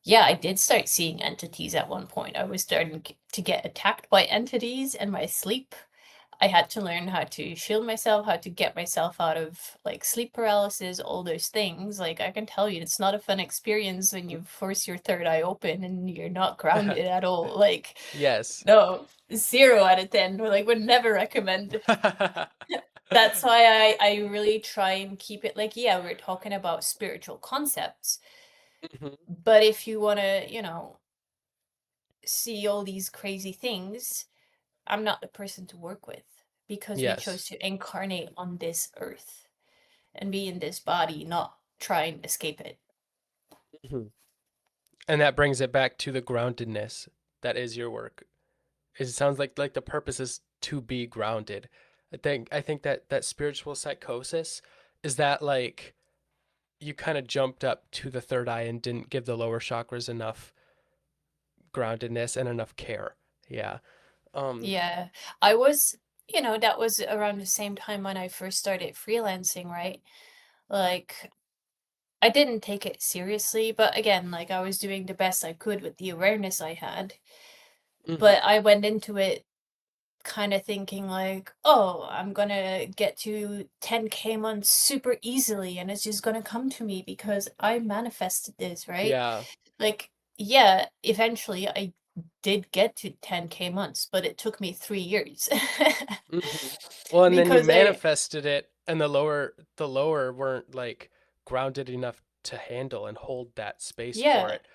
yeah, I did start seeing entities at one point. I was starting to get attacked by entities in my sleep. I had to learn how to shield myself, how to get myself out of like sleep paralysis, all those things. Like, I can tell you, it's not a fun experience when you force your third eye open and you're not grounded at all. Like, Yes. no, 0 out of 10. Like, would never recommend. That's why I really try and keep it like, yeah, we're talking about spiritual concepts. Mhm. But if you want to, see all these crazy things, I'm not the person to work with, because we chose Yes. to incarnate on this earth and be in this body, not try and escape it. Mhm. And that brings it back to the groundedness that is your work. It sounds like the purpose is to be grounded. I think that spiritual psychosis is that like you kind of jumped up to the third eye and didn't give the lower chakras enough groundedness and enough care. Yeah. Um Yeah. I was, that was around the same time when I first started freelancing, right? Like, I didn't take it seriously, but again, like, I was doing the best I could with the awareness I had. mhm. But I went into it kind of thinking like, oh, I'm gonna get to 10K months super easily and it's just gonna come to me because I manifested this, right? Yeah. Like, yeah, eventually I did get to 10K months, but it took me 3 years. Well, and then you Because I, manifested it, and the lower weren't like grounded enough to handle and hold that space for yeah, it.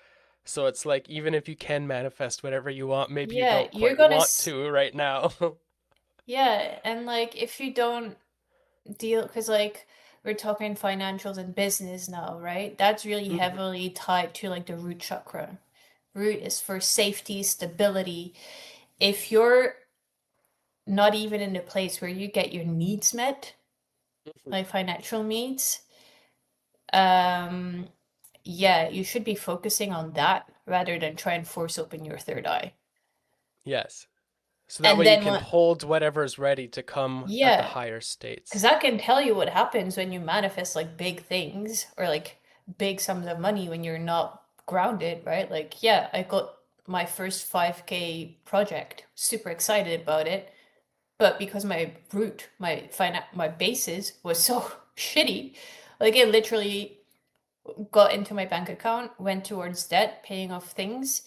So it's like even if you can manifest whatever you want, maybe you yeah, don't you're quite gonna, want to right now. yeah, and like if you don't deal, because like we're talking financials and business now, right? That's really Mhm. heavily tied to like the root chakra. Root is for safety, stability. If you're not even in a place where you get your needs met, like financial needs, um, yeah, you should be focusing on that rather than try and force open your third eye. Yes. So that And way you then can what, hold whatever's ready to come at the yeah, higher because states. I can tell you what happens when you manifest like big things or like big sums of money when you're not grounded, right? Like, yeah, I got my first 5K project, super excited about it. But because my root, my basis was so shitty, like it literally got into my bank account, went towards debt, paying off things,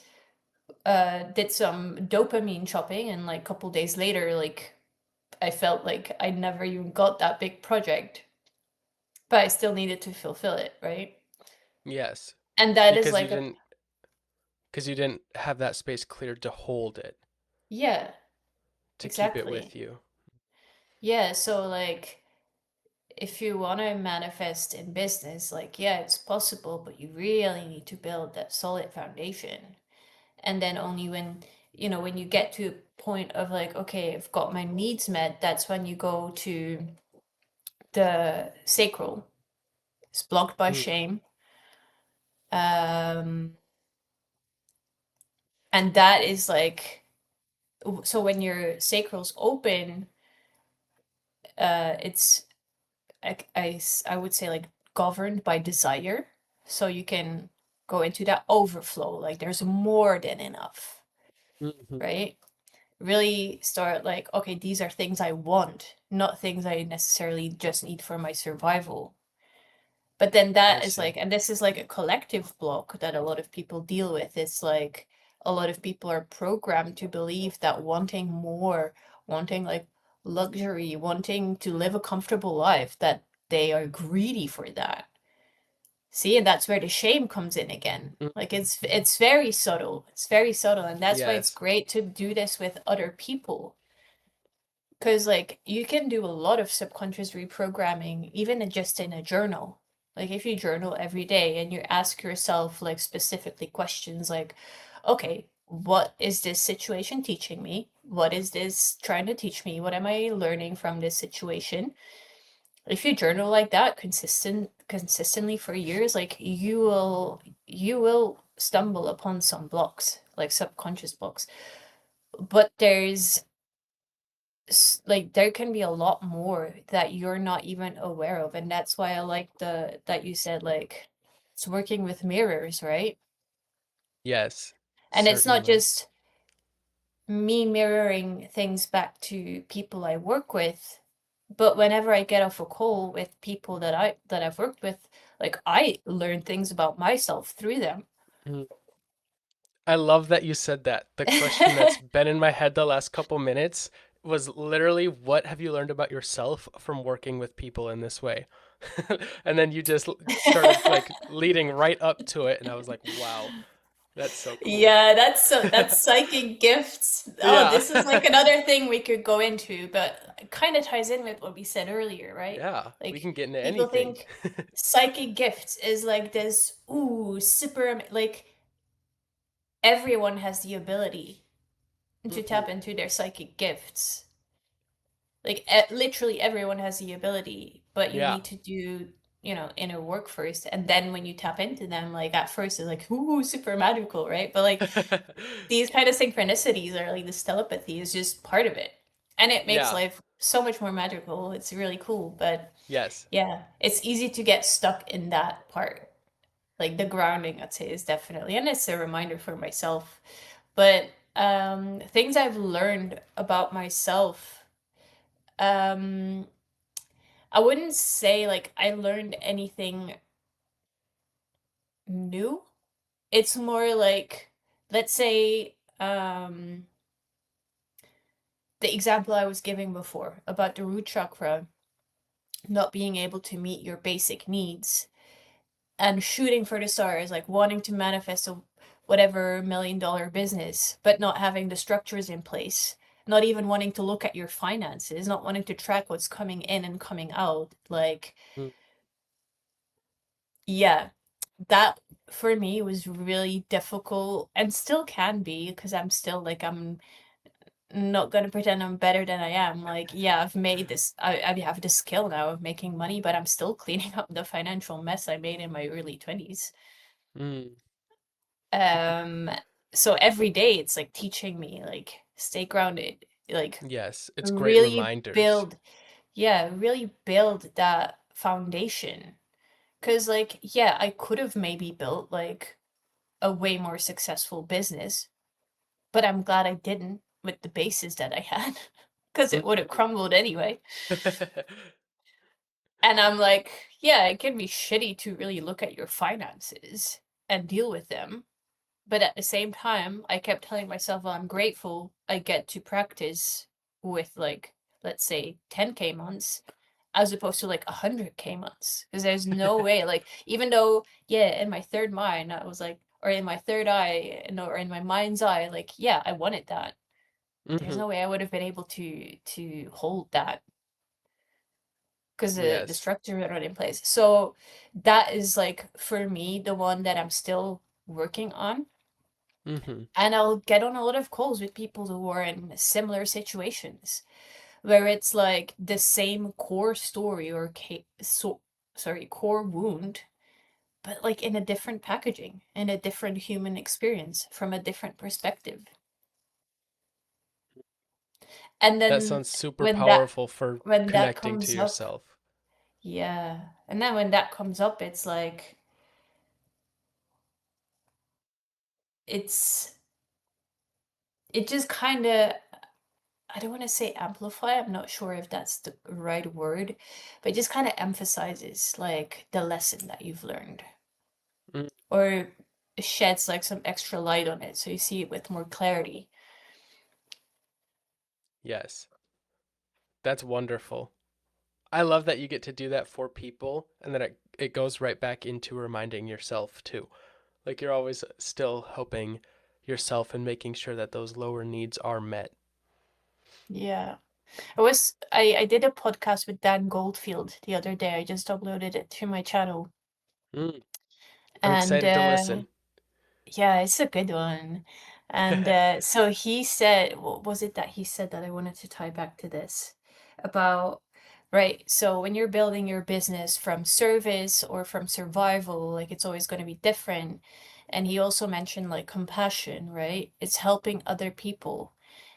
did some dopamine shopping, and like a couple days later, like I felt like I never even got that big project, but I still needed to fulfill it, right? Yes. And that is Because like a, you didn't have that space cleared to hold it, yeah, to keep it with exactly. you. Yeah, so like if you want to manifest in business, like yeah, it's possible, but you really need to build that solid foundation. And then only when, when you get to a point of like, okay, I've got my needs met, that's when you go to the sacral. It's blocked by Mm. shame. Um, and that is like, so when your sacral's open, it's, I would say like governed by desire. So you can go into that overflow, like there's more than enough, Mhm. right? Really start like, okay, these are things I want, not things I necessarily just need for my survival. But then I that is see. like, and this is like a collective block that a lot of people deal with. It's like a lot of people are programmed to believe that wanting more, wanting like luxury, wanting to live a comfortable life, that they are greedy for that. See, and that's where the shame comes in again. Like Mhm. it's very subtle. It's very subtle, and that's why it's Yes. great to do this with other people. Because, like, you can do a lot of subconscious reprogramming, even just in a journal. Like, if you journal every day and you ask yourself, like, specifically questions like, okay, what is this situation teaching me? What is this trying to teach me? What am I learning from this situation? If you journal like that consistently for years, like you will stumble upon some blocks, like subconscious blocks. But like there can be a lot more that you're not even aware of, and that's why I like the that you said like it's working with mirrors, right? Yes. And it's not Certainly. just me mirroring things back to people I work with, but whenever I get off a call with people that I've worked with, like I learn things about myself through them. Mm. I love that you said that. The question that's been in my head the last couple minutes was literally, what have you learned about yourself from working with people in this way? And then you just started like leading right up to it, and I was like, wow, that's so cool. Yeah, that's psychic gifts. Oh, Yeah. this is like another thing we could go into, but it kind of ties in with what we said earlier, right? Yeah, we Like can get into people anything. think psychic gifts is like this, ooh, like everyone has the ability to Mhm. tap into their psychic gifts. Like literally everyone has the ability, but you Yeah. need to do, inner work first. And then when you tap into them, like at first it's like, ooh, super magical, right? But like these kind of synchronicities or like this telepathy is just part of it. And it makes Yeah. life so much more magical. It's really cool. But Yes. yeah, it's easy to get stuck in that part. Like the grounding, I'd say, is definitely, and it's a reminder for myself. But Things I've learned about myself. Um, I wouldn't say like I learned anything new. It's more like, let's say, the example I was giving before about the root chakra not being able to meet your basic needs and shooting for the stars, like wanting to manifest a whatever $1 million business, but not having the structures in place, not even wanting to look at your finances, not wanting to track what's coming in and coming out. Like, Mm. yeah, that for me was really difficult and still can be because I'm still like, I'm not gonna pretend I'm better than I am. Like, yeah, I've made this, I have this skill now of making money, but I'm still cleaning up the financial mess I made in my early 20s. Mm. Um, so every day it's like teaching me, like, stay grounded, like, Yes, it's great really reminders. build, yeah, really build that foundation. Because, like, yeah, I could have maybe built like a way more successful business, but I'm glad I didn't with the basis that I had, because it would have Mhm. crumbled anyway. And I'm like, yeah, it can be shitty to really look at your finances and deal with them. But at the same time, I kept telling myself, well, I'm grateful I get to practice with, like, let's say 10K months as opposed to like 100K months. Because there's no way, like, even though, yeah, in my third mind, I was like, or in my third eye, no, or in my mind's eye, like, yeah, I wanted that. There's Hmm. no way I would have been able to hold that because the Yes. structure are not in place. So that is like for me the one that I'm still working on. Hmm. And I'll get on a lot of calls with people who are in similar situations where it's like the same core story or core wound, but like in a different packaging, in a different human experience from a different perspective. And That then sounds super when that powerful for when that connecting to comes up, yourself. yeah. And then when that comes up, it's like it's it just kind of, I don't want to say amplify, I'm not sure if that's the right word, but it just kind of emphasizes like the lesson that you've learned Mm. or sheds like some extra light on it so you see it with more clarity. Yes, that's wonderful. I love that you get to do that for people and then it goes right back into reminding yourself too. Like you're always still helping yourself and making sure that those lower needs are met. Yeah. I did a podcast with Dan Goldfield the other day. I just uploaded it to my channel. Mm. I'm And excited to listen. yeah, it's a good one. And so he said, what was it that he said that I wanted to tie back to this? About, right, so when you're building your business from service or from survival, like it's always going to be different. And he also mentioned like compassion, right? It's helping other people.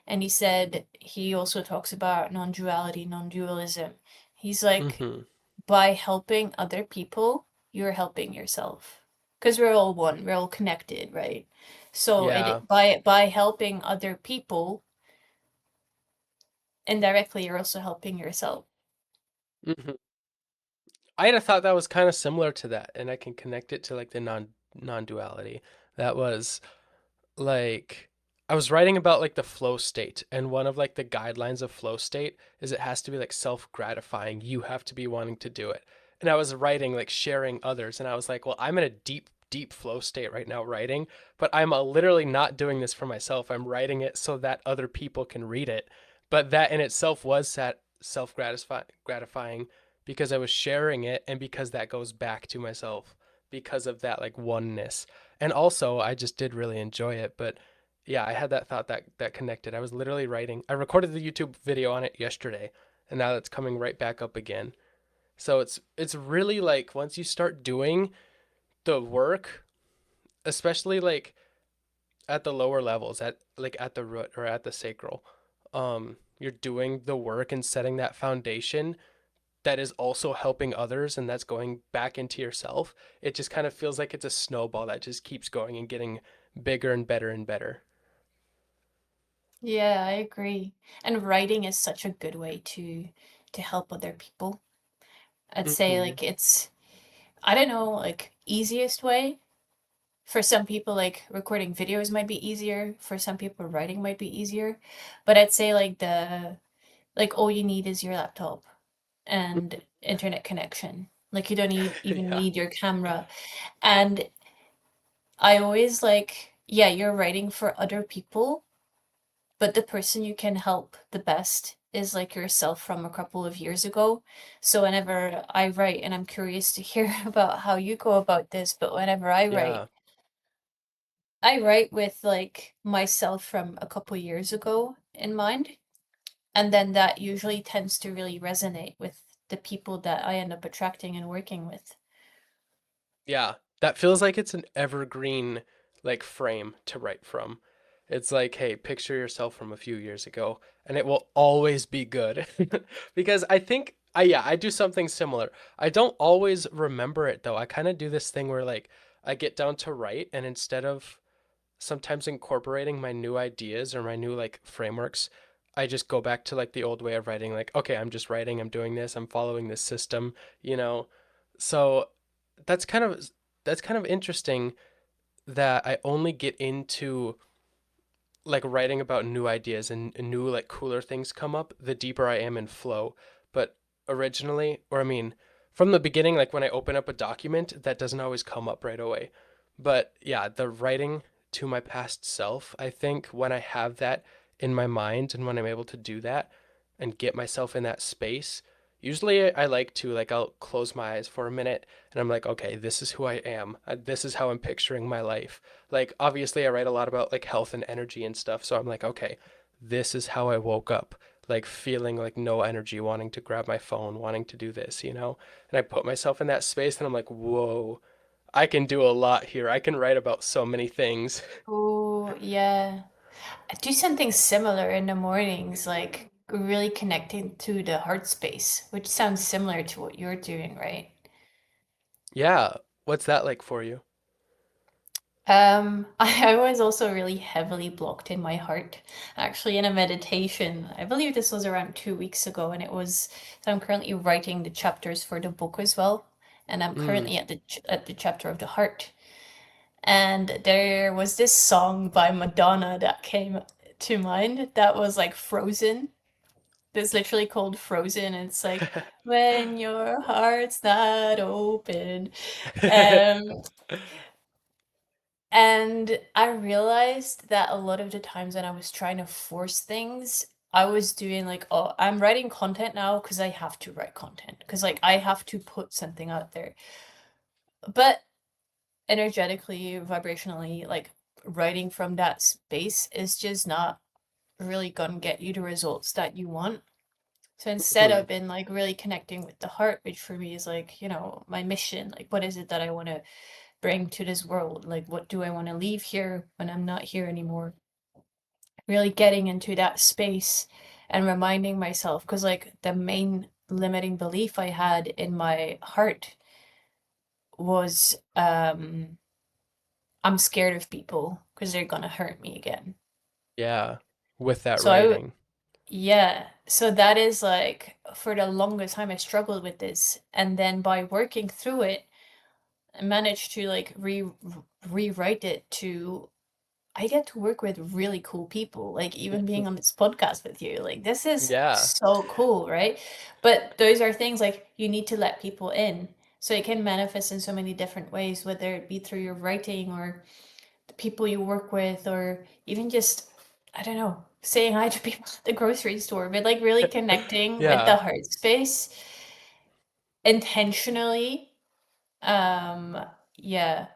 And he said he also talks about non-duality, non-dualism. He's like, Hmm. by helping other people, you're helping yourself. Because we're all one, we're all connected, right? So Yeah. by helping other people, indirectly you're also helping yourself. Hmm. I had a thought that was kind of similar to that, and I can connect it to like the non-duality. That was like I was writing about like the flow state, and one of like the guidelines of flow state is it has to be like self-gratifying. You have to be wanting to do it. And I was writing like sharing others, and I was like, well, I'm in a deep flow state right now writing, but I'm literally not doing this for myself. I'm writing it so that other people can read it. But that in itself was self-gratifying because I was sharing it and because that goes back to myself because of that like oneness. And also I just did really enjoy it, but yeah, I had that thought that connected. I was literally writing. I recorded the YouTube video on it yesterday, and now it's coming right back up again. So it's really like once you start doing the work, especially like at the lower levels, at like at the root or at the sacral, you're doing the work and setting that foundation that is also helping others and that's going back into yourself. It just kind of feels like it's a snowball that just keeps going and getting bigger and better and better. Yeah, I agree. And writing is such a good way to help other people. I'd say Hmm. like it's I don't know, like easiest way. For some people, like recording videos might be easier. For some people, writing might be easier. But I'd say like the like all you need is your laptop and internet connection. Like you don't even Yeah. need your camera. And I always like, yeah, you're writing for other people, but the person you can help the best is like yourself from a couple of years ago. So whenever I write, and I'm curious to hear about how you go about this, but whenever Yeah. I write with like myself from a couple years ago in mind. And then that usually tends to really resonate with the people that I end up attracting and working with. Yeah, that feels like it's an evergreen like frame to write from. It's like, hey, picture yourself from a few years ago, and it will always be good. Because I think I do something similar. I don't always remember it though. I kind of do this thing where like I get down to write, and instead of sometimes incorporating my new ideas or my new like frameworks, I just go back to like the old way of writing, like, okay, I'm just writing, I'm doing this, I'm following this system, you know. So that's kind of that's kind of interesting that I only get into like writing about new ideas and new like cooler things come up the deeper I am in flow. But originally, or I mean, from the beginning, like when I open up a document, that doesn't always come up right away. But yeah, the writing to my past self, I think when I have that in my mind and when I'm able to do that and get myself in that space, usually I like to like I'll close my eyes for a minute and I'm like, okay, this is who I am. This is how I'm picturing my life. Like obviously I write a lot about like health and energy and stuff, so I'm like, okay, this is how I woke up, like feeling like no energy, wanting to grab my phone, wanting to do this, you know. And I put myself in that space and I'm like, whoa, I can do a lot here. I can write about so many things. Oh, yeah. I do something similar in the mornings, like really connecting to the heart space, which sounds similar to what you're doing, right? Yeah, what's that like for you? I was also really heavily blocked in my heart, actually, in a meditation. I believe this was around 2 weeks ago, and it was, so I'm currently writing the chapters for the book as well, and I'm Mm. currently at the chapter of the heart. And there was this song by Madonna that came to mind that was like Frozen. That's literally called Frozen. And it's like, when your heart's not open. Um, and I realized that a lot of the times when I was trying to force things, I was doing like, oh, I'm writing content now because I have to write content. Because like I have to put something out there. But energetically, vibrationally, like writing from that space is just not really gonna get you the results that you want. So instead, Mhm. I've been like really connecting with the heart, which for me is like, my mission. Like, what is it that I want to bring to this world? Like, what do I want to leave here when I'm not here anymore? Really getting into that space and reminding myself, because like the main limiting belief I had in my heart was I'm scared of people because they're gonna hurt me again. Yeah, with that So I, writing. yeah, so that is like for the longest time I struggled with this, and then by working through it, I managed to like rewrite it to I get to work with really cool people, like even being on this podcast with you. Like this is Yeah. so cool, right? But those are things like you need to let people in. So it can manifest in so many different ways, whether it be through your writing or the people you work with, or even just, I don't know, saying hi to people at the grocery store, but like really connecting with Yeah. the heart space intentionally. Um, yeah,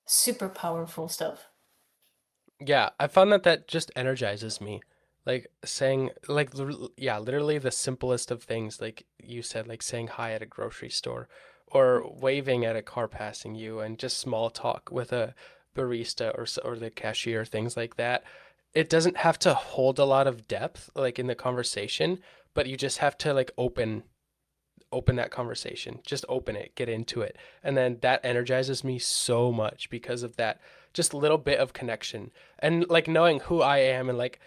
super powerful stuff. Yeah, I found that that just energizes me. Like saying, like, yeah, literally the simplest of things, like you said, like saying hi at a grocery store or waving at a car passing you and just small talk with a barista or the cashier, things like that. It doesn't have to hold a lot of depth, like in the conversation, but you just have to like open that conversation. Just open it, get into it. And then that energizes me so much because of that just little bit of connection. And like knowing who I am and like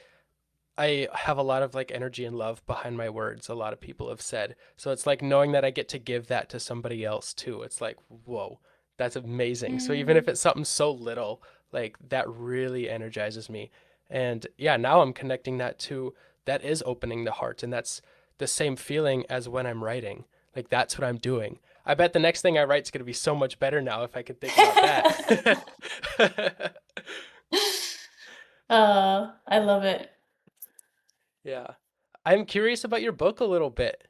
I have a lot of like energy and love behind my words, a lot of people have said. So it's like knowing that I get to give that to somebody else too. It's like, whoa, that's amazing. So even if Mm. it's something so little, like that really energizes me. And yeah, now I'm connecting that to that is opening the heart. And that's the same feeling as when I'm writing. Like that's what I'm doing. I bet the next thing I write is going to be so much better now if I could think about that. I love it. Yeah. I'm curious about your book a little bit.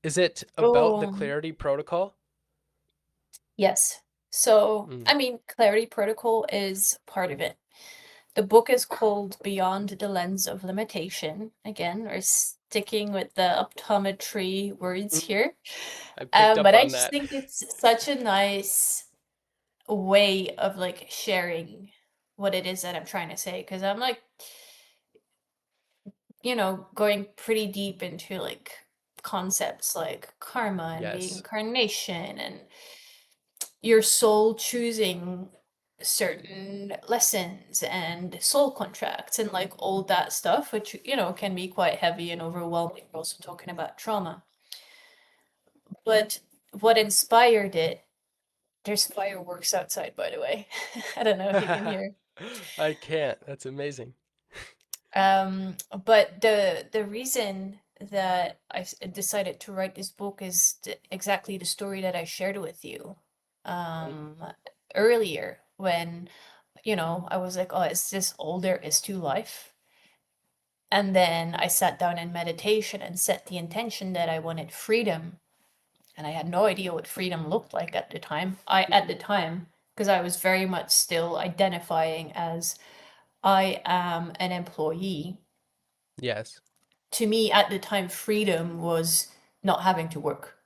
Is it about the Oh, clarity protocol? yes. So, Mm. I mean, Clarity Protocol is part of it. The book is called Beyond the Lens of Limitation. Again, we're sticking with the optometry words Mm. here. I picked up But I on just that. think it's such a nice way of like sharing what it is that I'm trying to say. Because I'm like, going pretty deep into like concepts like karma and Yes. reincarnation and your soul choosing certain lessons and soul contracts and like all that stuff, which can be quite heavy and overwhelming. We're also talking about trauma. But what inspired it, there's fireworks outside, by the way. I don't know if you can hear. I can't. That's amazing. But the reason that decided to write this book is exactly the story that I shared with you Mm. um earlier when I was like, oh, is this all there is to life? And then I sat down in meditation and set the intention that I wanted freedom. And I had no idea what freedom looked like at the time. Because I was very much still identifying as I am an employee. Yes. To me, at the time, freedom was not having to work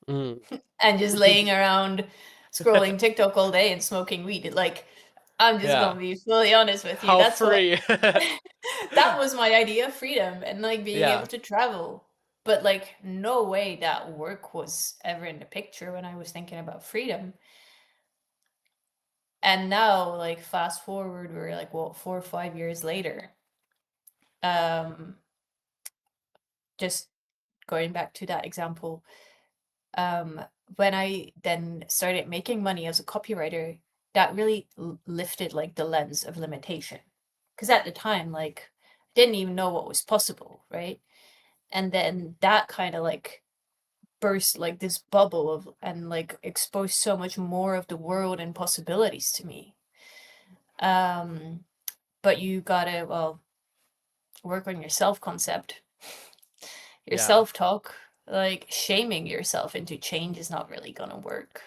Mm. and just laying around scrolling TikTok all day and smoking weed. Like, I'm just Yeah. gonna be fully honest with you. How That's what free. that was my idea of freedom and like being able Yeah. to travel. But like no way that work was ever in the picture when I was thinking about freedom. And now, like fast forward, we're like what 4 or 5 years later. Um, just going back to that example, um, when I then started making money as a copywriter, that really lifted like the lens of limitation. Because at the time, like, I didn't even know what was possible, right? And then that kind of like burst like this bubble of and like exposed so much more of the world and possibilities to me. Um, but you gotta, well, work on your self concept, your Yeah. self talk. Like shaming yourself into change is not really gonna work,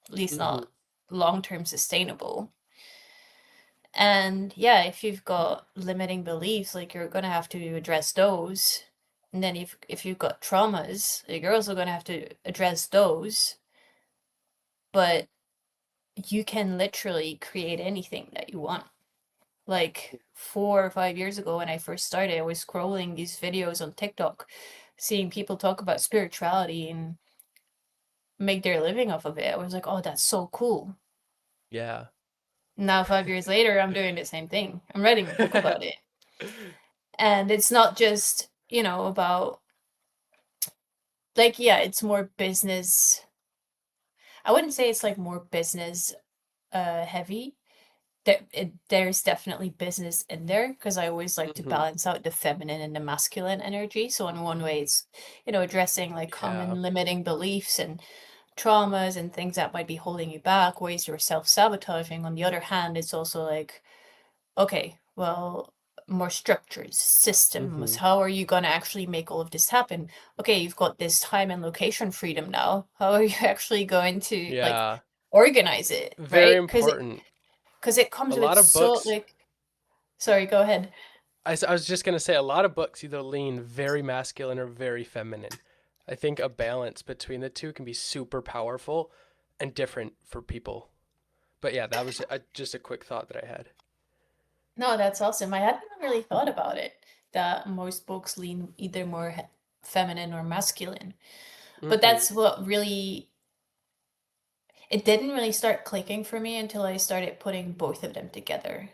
at least Hmm. not long term sustainable. And yeah, if you've got limiting beliefs, like you're gonna have to address those. And then if you've got traumas, like, you're also gonna have to address those. But you can literally create anything that you want. Like 4 or 5 years ago when I first started, I was scrolling these videos on TikTok, seeing people talk about spirituality and make their living off of it. I was like, oh, that's so cool. Yeah. Now 5 years later, I'm doing the same thing. I'm writing a book about it. And it's not just, about like, yeah, it's more business. I wouldn't say it's like more business heavy. There's definitely business in there because I always like to Hmm. balance out the feminine and the masculine energy. So in one way, it's addressing like Yeah. common limiting beliefs and traumas and things that might be holding you back, ways you're self-sabotaging. On the other hand, it's also like, okay, well, more structures, systems. Hmm. How are you going to actually make all of this happen? Okay, you've got this time and location freedom now. How are you actually going to like Yeah. organize it, Very right? Because important. it A comes with lot of so books. like, sorry, go ahead. I was just gonna say a lot of books either lean very masculine or very feminine. I think a balance between the two can be super powerful and different for people. But yeah, that was just a quick thought that I had. No, that's awesome. I hadn't really thought about it, that most books lean either more feminine or masculine. But Hmm. that's what really, it didn't really start clicking for me until I started putting both of them together.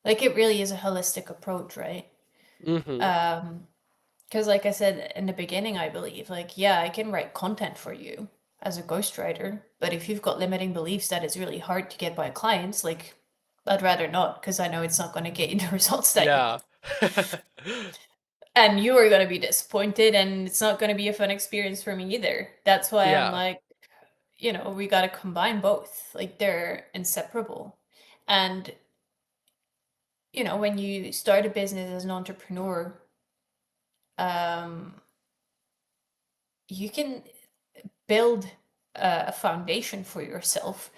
Like it really is a holistic approach, right? Mm-hmm. Because like I said in the beginning, I believe, like, yeah, I can write content for you as a ghostwriter, but if you've got limiting beliefs that it's really hard to get by clients, like, I'd rather not, because I know it's not going to get you the results that you Yeah. want. And you are going to be disappointed, and it's not going to be a fun experience for me either. That's why I'm Yeah. like, we got to combine both. Like, they're inseparable. And, when you start a business as an entrepreneur, um, you can build a foundation for yourself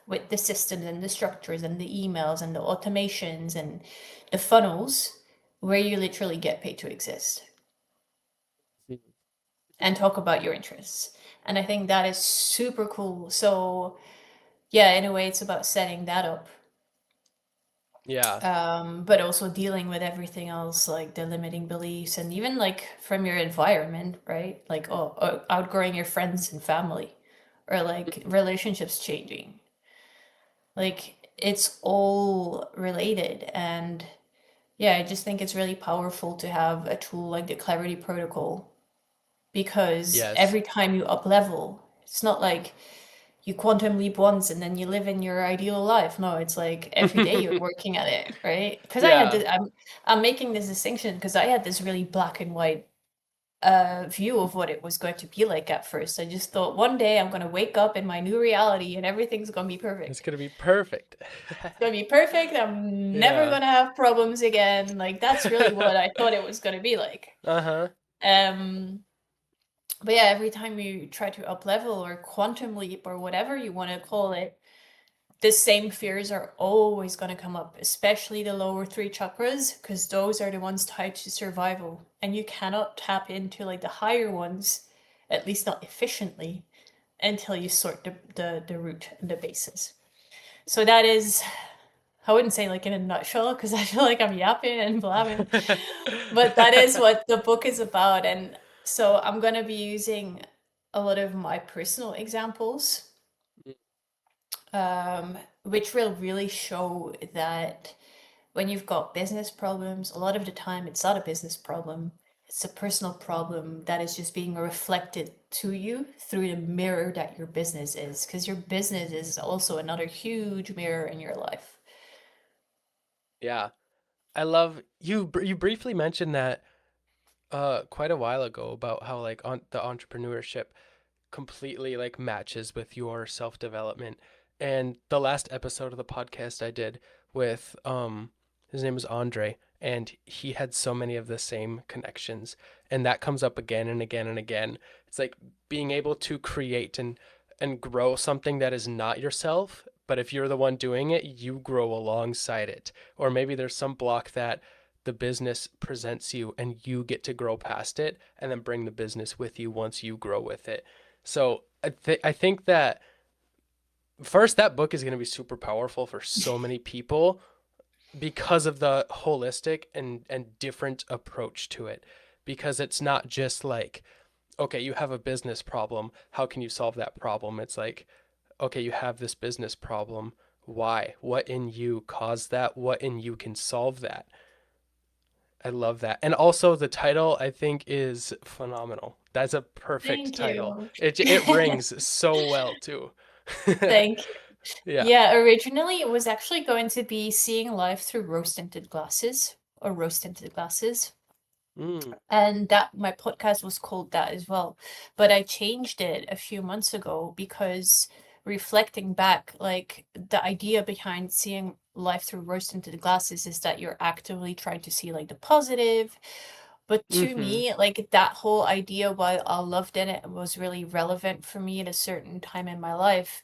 with the systems and the structures and the emails and the automations and the funnels where you literally get paid to exist and talk about your interests. And I think that is super cool. So, yeah, in a way, it's about setting that up. Yeah. But also dealing with everything else, like the limiting beliefs, and even like from your environment, right? Like, outgrowing your friends and family, or like Mhm. relationships changing. Like, it's all related. And yeah, I just think it's really powerful to have a tool like the Clarity Protocol, because Yes. every time you up level, it's not like you quantum leap once and then you live in your ideal life. No, it's like every day you're working at it, right? Because Yeah. I'm making this distinction because I had this really black and white view of what it was going to be like at first. I just thought one day I'm gonna wake up in my new reality and everything's gonna be It's perfect. gonna be perfect. It's gonna be perfect. I'm never Yeah. gonna have problems again. Like, that's really what I thought it was gonna be like. Uh-huh. Um, but yeah, every time you try to up level or quantum leap or whatever you want to call it, the same fears are always going to come up, especially the lower three chakras, because those are the ones tied to survival. And you cannot tap into like the higher ones, at least not efficiently, until you sort the root and the bases. So that is, I wouldn't say like in a nutshell, because I feel like I'm yapping and blabbing, but that is what the book is about. And so I'm going to be using a lot of my personal examples, which will really show that when you've got business problems, a lot of the time it's not a business problem. It's a personal problem that is just being reflected to you through the mirror that your business is, because your business is also another huge mirror in your life. Yeah. I love you you briefly mentioned that quite a while ago about how like on the entrepreneurship completely like matches with your self-development. And the last episode of the podcast I did with his name is Andre, and he had so many of the same connections, and that comes up again and again and again. It's like being able to create and grow something that is not yourself, but if you're the one doing it, you grow alongside it. Or maybe there's some block that the business presents you and you get to grow past it and then bring the business with you once you grow with it. So I think that first that book is going to be super powerful for so many people because of the holistic and different approach to it, because it's not just like, okay, you have a business problem, how can you solve that problem? It's like, okay, you have this business problem, why, what in you caused that, what in you can solve that. I love that. And also the title I think is phenomenal. That's a perfect Thank title. you. It rings so well too. Thank you. Yeah. Yeah, originally it was actually going to be seeing life through rose-tinted glasses or rose-tinted glasses. Mm. And that my podcast was called that as well. But I changed it a few months ago because, reflecting back, like, the idea behind seeing life through rose-tinted glasses is that you're actively trying to see like the positive. But to Mm-hmm. me, like, that whole idea, while I loved it, it was really relevant for me at a certain time in my life.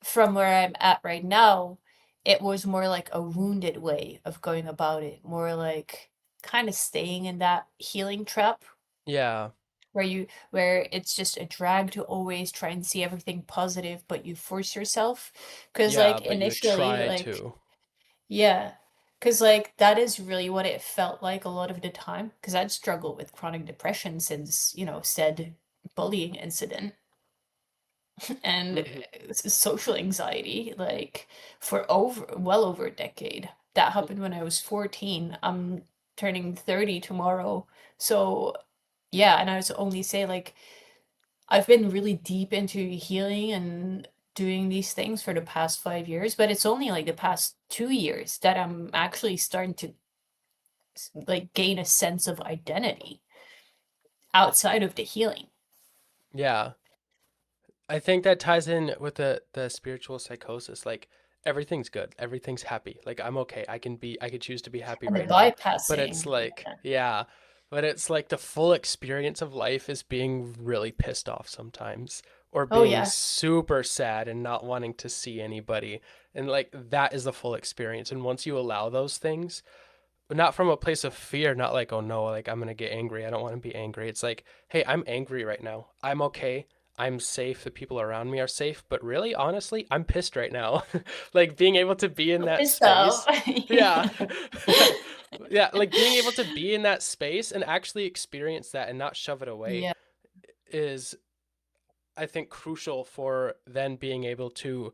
From where I'm at right now, it was more like a wounded way of going about it, more like kind of staying in that healing trap Yeah. where it's just a drag to always try and see everything positive, but you force yourself. Because Yeah, like but you initially, try like, to. yeah, because like that is really what it felt like a lot of the time. Because I'd struggled with chronic depression since, said bullying incident. And Mm-hmm. social anxiety, like, for well over a decade. That happened when I was 14. turning 30 tomorrow. So yeah, and I would only say like I've been really deep into healing and doing these things for the past 5 years, but it's only like the past 2 years that I'm actually starting to like gain a sense of identity outside of the healing. Yeah. I think that ties in with the spiritual psychosis. Like everything's good, everything's happy. Like I'm okay. I could choose to be happy And the right now. But bypassing. it's like, Yeah. yeah. But it's like the full experience of life is being really pissed off sometimes or Oh being yeah. super sad and not wanting to see anybody. And like that is the full experience. And once you allow those things, but not from a place of fear, not like, oh no, like I'm gonna get angry. I don't want to be angry. It's like, hey, I'm angry right now. I'm okay. I'm safe. The people around me are safe. But really, honestly, I'm pissed right now. Like being able to be in that Pissed off. space. Yeah. Yeah. Like being able to be in that space and actually experience that and not shove it away Yeah. is, I think, crucial for then being able to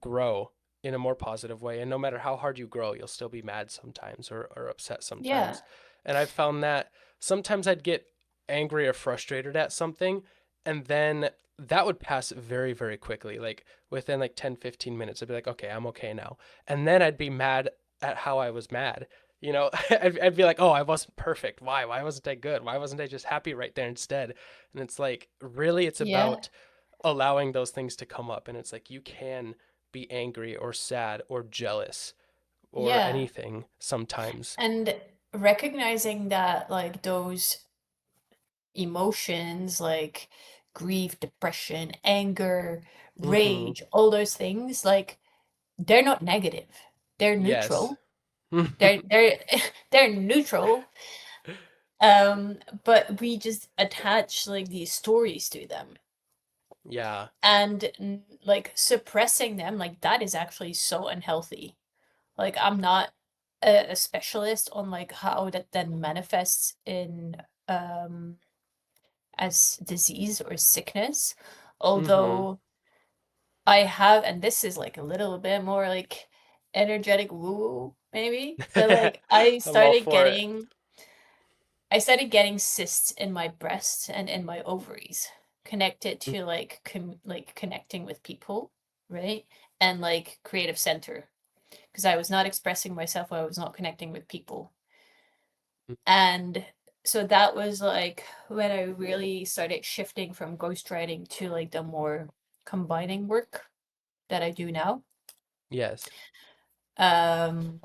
grow in a more positive way. And no matter how hard you grow, you'll still be mad sometimes or upset Yeah. sometimes. And I've found that sometimes I'd get angry or frustrated at something, and then that would pass very, very quickly. Like within like 10, 15 minutes, I'd be like, okay, I'm okay now. And then I'd be mad at how I was mad. You know, I'd be like, oh, I wasn't perfect. Why? Why wasn't I good? Why wasn't I just happy right there instead? And it's like, really, it's Yeah. about allowing those things to come up. And it's like, you can be angry or sad or jealous or Yeah. anything sometimes. And recognizing that like those emotions like grief, depression, anger, Mm-hmm. rage, all those things, like they're not negative. They're Yes. neutral. They're they're neutral. But we just attach like these stories to them. Yeah. And like suppressing them, like that is actually so unhealthy. Like I'm not a specialist on like how that then manifests in um as disease or sickness. Mm-hmm. Although I have, and this is like a little bit more like energetic woo maybe, but like I'm all for it. I started getting cysts in my breast and in my ovaries, connected to like like connecting with people, right? And like creative center, because I was not expressing myself, I was not connecting with people. And so that was like when I really started shifting from ghostwriting to like the more combining work that I do now. Yes. Um,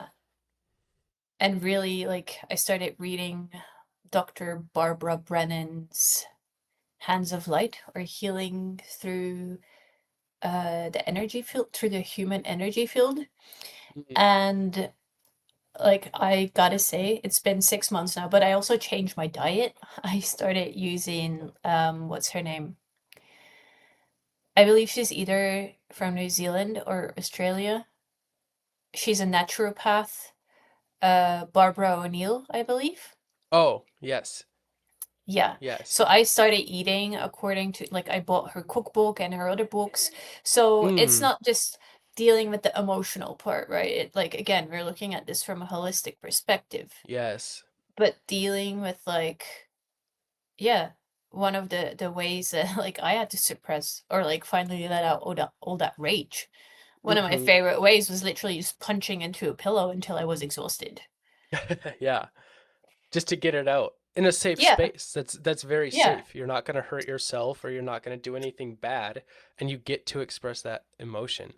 and really like I started reading Dr. Barbara Brennan's Hands of Light or Healing Through the Energy Field, through the Human Energy Field. Mhm. And like I gotta say, it's been 6 months now, but I also changed my diet. I started using what's her name? I believe she's either from New Zealand or Australia. She's a naturopath, Barbara O'Neill, I believe. Oh, yes. Yeah. Yes. So I started eating according to like I bought her cookbook and her other books. So it's Mm. not just dealing with the emotional part, right? It like again, we're looking at this from a holistic perspective, Yes. but dealing with like yeah, one of the ways that like I had to suppress or like finally let out all that rage. One of my Mm-hmm. favorite ways was literally just punching into a pillow until I was exhausted. Yeah. Just to get it out in a safe Yeah, space. That's very yeah, safe. You're not going to hurt yourself or you're not going to do anything bad, and you get to express that emotion.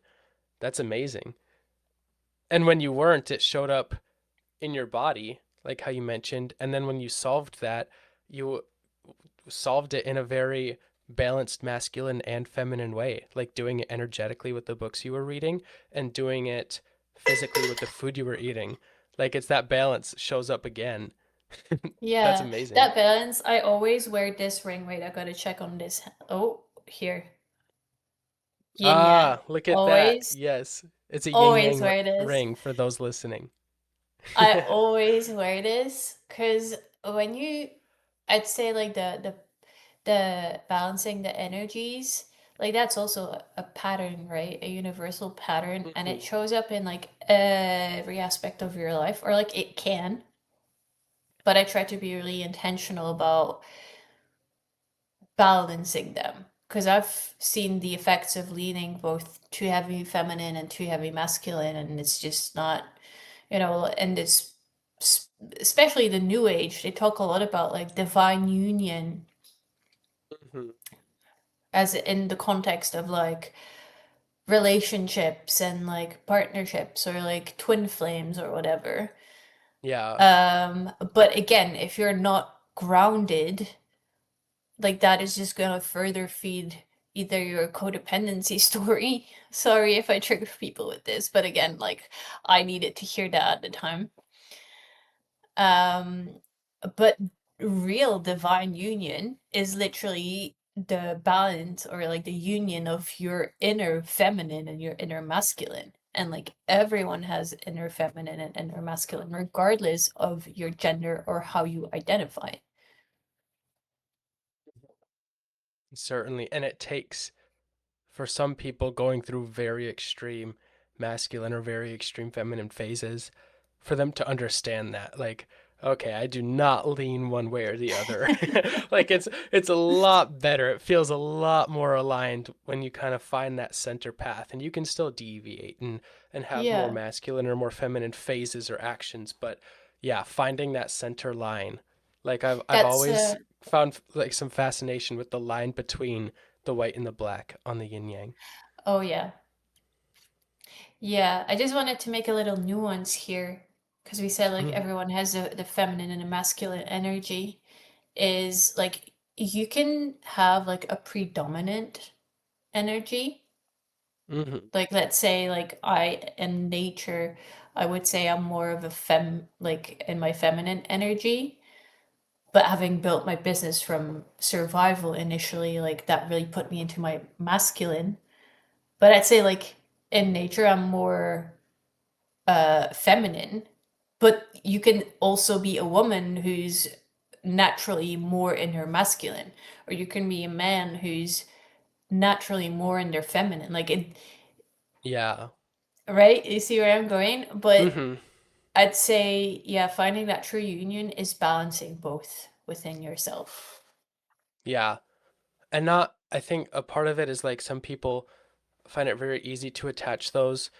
That's amazing. And when you weren't, it showed up in your body, like how you mentioned. And then when you solved that, you solved it in a very balanced masculine and feminine way, like doing it energetically with the books you were reading and doing it physically with the food you were eating. Like it's that balance shows up again. That's yeah. amazing. That balance, I always wear this ring. Wait, I gotta check on this. Oh, here. Yin yang. Ah, look at that. Always, Yes. It's a yin always yang wear this. ring for those listening. I always wear this because when you, I'd say like the balancing the energies, like that's also a pattern, right? A universal pattern, and it Mhm. shows up in like every aspect of your life, or like it can. but I try to be really intentional about balancing them because I've seen the effects of leaning both too heavy feminine and too heavy masculine, and it's just not, and it's especially the new age, they talk a lot about like divine union Hmm. as in the context of like relationships and like partnerships or like twin flames or whatever. Yeah. But again, if you're not grounded, like that is just gonna further feed either your codependency story. Sorry if I trigger people with this, but again, like I needed to hear that at the time. Um, but real divine union is literally the balance or like the union of your inner feminine and your inner masculine. And like everyone has inner feminine and inner masculine, regardless of your gender or how you identify. Certainly. And it takes, for some people going through very extreme masculine or very extreme feminine phases, for them to understand that, like, okay, I do not lean one way or the other. Like it's a lot better. It feels a lot more aligned when you kind of find that center path, and you can still deviate and have more Yeah, masculine or more feminine phases or actions, but yeah, finding that center line. Like I've that's always found like some fascination with the line between the white and the black on the yin yang. oh yeah. Yeah, I just wanted to make a little nuance here because we said like Hmm. everyone has the feminine and the masculine energy. Is like you can have like a predominant energy. Hmm. Like let's say like I in nature, I would say I'm more of a like in my feminine energy. But having built my business from survival initially, like that really put me into my masculine. But I'd say like in nature, I'm more feminine, but you can also be a woman who's naturally more in her masculine, or you can be a man who's naturally more in their feminine. Like it, Yeah. right? You see where I'm going? But Hmm. I'd say, yeah, finding that true union is balancing both within yourself. Yeah. And not, I think a part of it is like some people find it very easy to attach those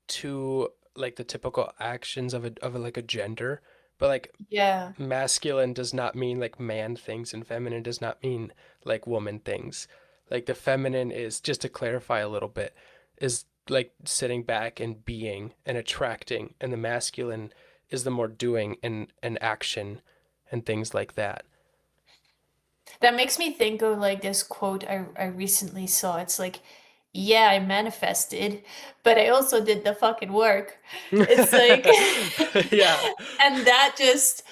to like the typical actions of like a gender, but like Yeah. masculine does not mean like man things and feminine does not mean like woman things. Like the feminine is, just to clarify a little bit, is like sitting back and being and attracting, and the masculine is the more doing and action and things like that. That makes me think of like this quote I recently saw. It's like, yeah, I manifested, but I also did the fucking work. It's like, Yeah. and that just,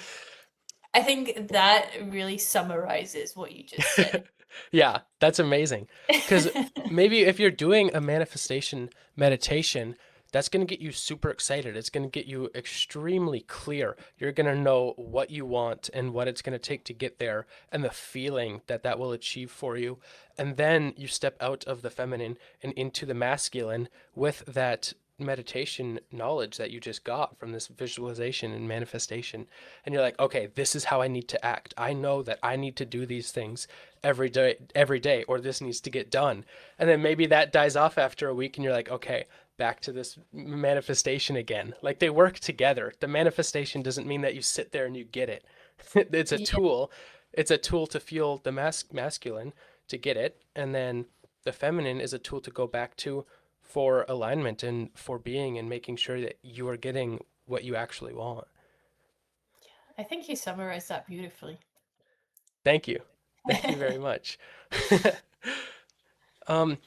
I think that really summarizes what you just said. Yeah, that's amazing. Because maybe if you're doing a manifestation meditation, that's going to get you super excited. It's going to get you extremely clear. You're going to know what you want and what it's going to take to get there and the feeling that that will achieve for you. And then you step out of the feminine and into the masculine with that meditation knowledge that you just got from this visualization and manifestation. And you're like, okay, this is how I need to act. I know that I need to do these things every day, or this needs to get done. And then maybe that dies off after a week and you're like, okay, back to this manifestation again. Like they work together. The manifestation doesn't mean that you sit there and you get it. It's a Yeah, tool. It's a tool to feel the masculine to get it, and then the feminine is a tool to go back to for alignment and for being and making sure that you are getting what you actually want. I think you summarized that beautifully. Thank you. Thank you very much. um,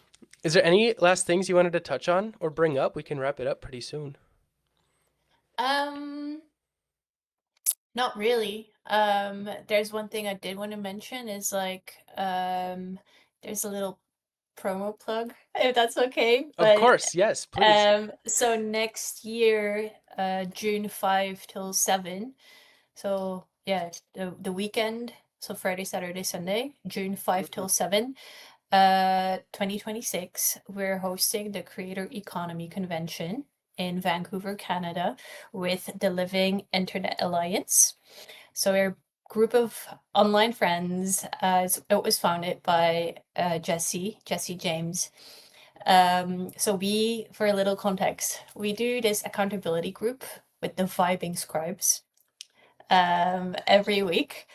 is there any last things you wanted to touch on or bring up? We can wrap it up pretty soon. Um, Not really. There's one thing I did want to mention is like, there's a little promo plug, if that's okay. Of But course, yes, please. so next year, June 5 till 7. So yeah, the weekend, so Friday, Saturday, Sunday, June 5 Hmm. till 7, 2026, we're hosting the Creator Economy Convention in Vancouver, Canada, with the Living Internet Alliance. So we're a group of online friends. It was founded by Jesse James. So we, for a little context, we do this accountability group with the Vibing Scribes every week.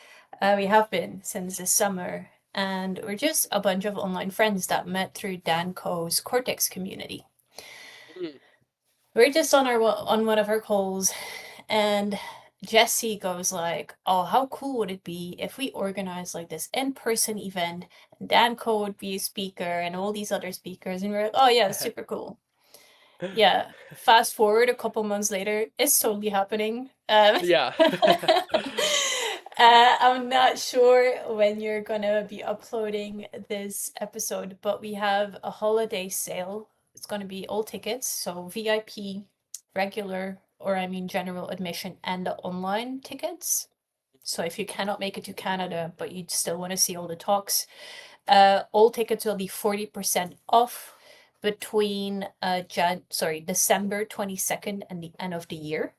We have been since the summer, and we're just a bunch of online friends that met through Dan Co's Cortex community. Mm. We're just on one of our calls, and Jesse goes like, "Oh, how cool would it be if we organize like this in-person event? Dan Co would be a speaker, and all these other speakers." And we're like, "Oh yeah, super cool." Yeah. Fast forward a couple months later, it's totally happening. Yeah. I'm not sure when you're gonna be uploading this episode, but we have a holiday sale. It's gonna be all tickets, so VIP, regular, or I mean general admission, and the online tickets. So if you cannot make it to Canada, but you still want to see all the talks, all tickets will be 40% off between December 22nd and the end of the year.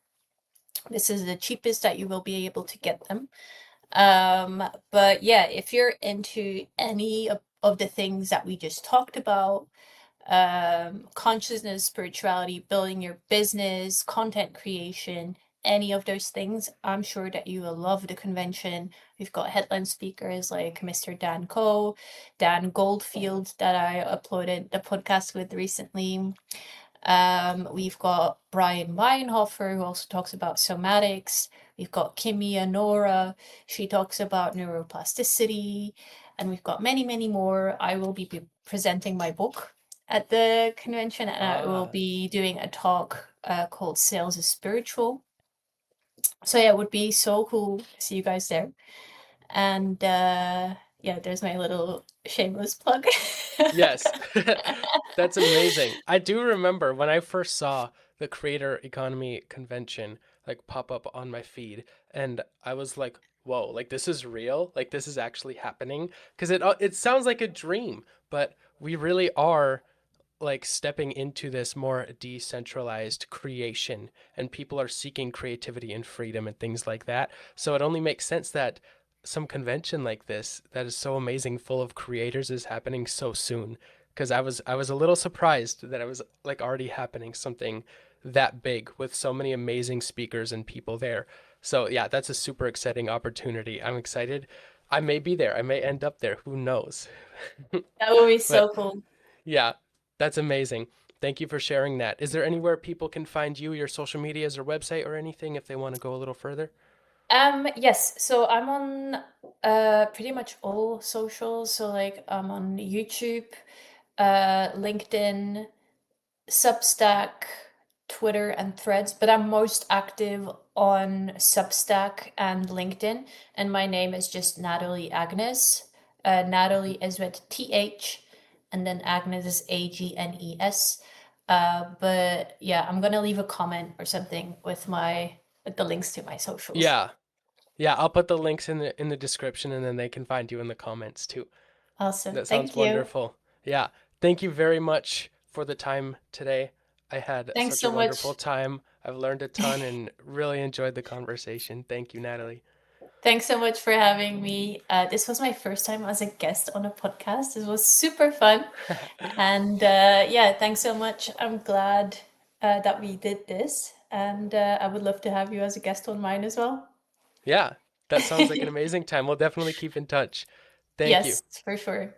This is the cheapest that you will be able to get them. But yeah, if you're into any of the things that we just talked about, consciousness, spirituality, building your business, content creation, any of those things, I'm sure that you will love the convention. We've got headline speakers like Mr. Dan Coe, Dan Goldfield that I uploaded the podcast with recently. We've got Brian Weinhofer, who also talks about somatics. We've got Kimmy Anora. She talks about neuroplasticity. And we've got many, many more. I will be presenting my book at the convention, and I will Ah, be doing a talk called Sales is Spiritual. So yeah, it would be so cool to see you guys there. And yeah, there's my little shameless plug. yes. That's amazing. I do remember when I first saw the Creator Economy Convention like pop up on my feed, and I was like, "Whoa, like this is real? Like this is actually happening?" Because it sounds like a dream, but we really are like stepping into this more decentralized creation, and people are seeking creativity and freedom and things like that. So it only makes sense that some convention like this that is so amazing, full of creators, is happening so soon. Because I was a little surprised that it was like already happening, something that big with so many amazing speakers and people there. So yeah, that's a super exciting opportunity. I'm excited. I may be there. I may end up there. Who knows? That would be But so cool. yeah, that's amazing. Thank you for sharing that. Is there anywhere people can find you, your social medias or website or anything if they want to go a little further? Yes, so I'm on pretty much all socials. So like I'm on YouTube, LinkedIn, Substack, Twitter, and Threads, but I'm most active on Substack and LinkedIn, and my name is just Nathalie Agnes. Mhm. Nathalie is with TH, and then Agnes is Agnes. But yeah, I'm gonna leave a comment or something with the links to my socials. Yeah. Yeah, I'll put the links in the description and then they can find you in the comments too. Awesome. That sounds Thank you. wonderful. Yeah. Thank you very much for the time today. I had Thanks such a so wonderful much. time. I've learned a ton and really enjoyed the conversation. Thank you, Natalie. Thanks so much for having me. This was my first time as a guest on a podcast. This was super fun. And yeah, thanks so much. I'm glad that we did this. And I would love to have you as a guest on mine as well. Yeah, that sounds like an amazing time. We'll definitely keep in touch. Thank you. Yes, for sure.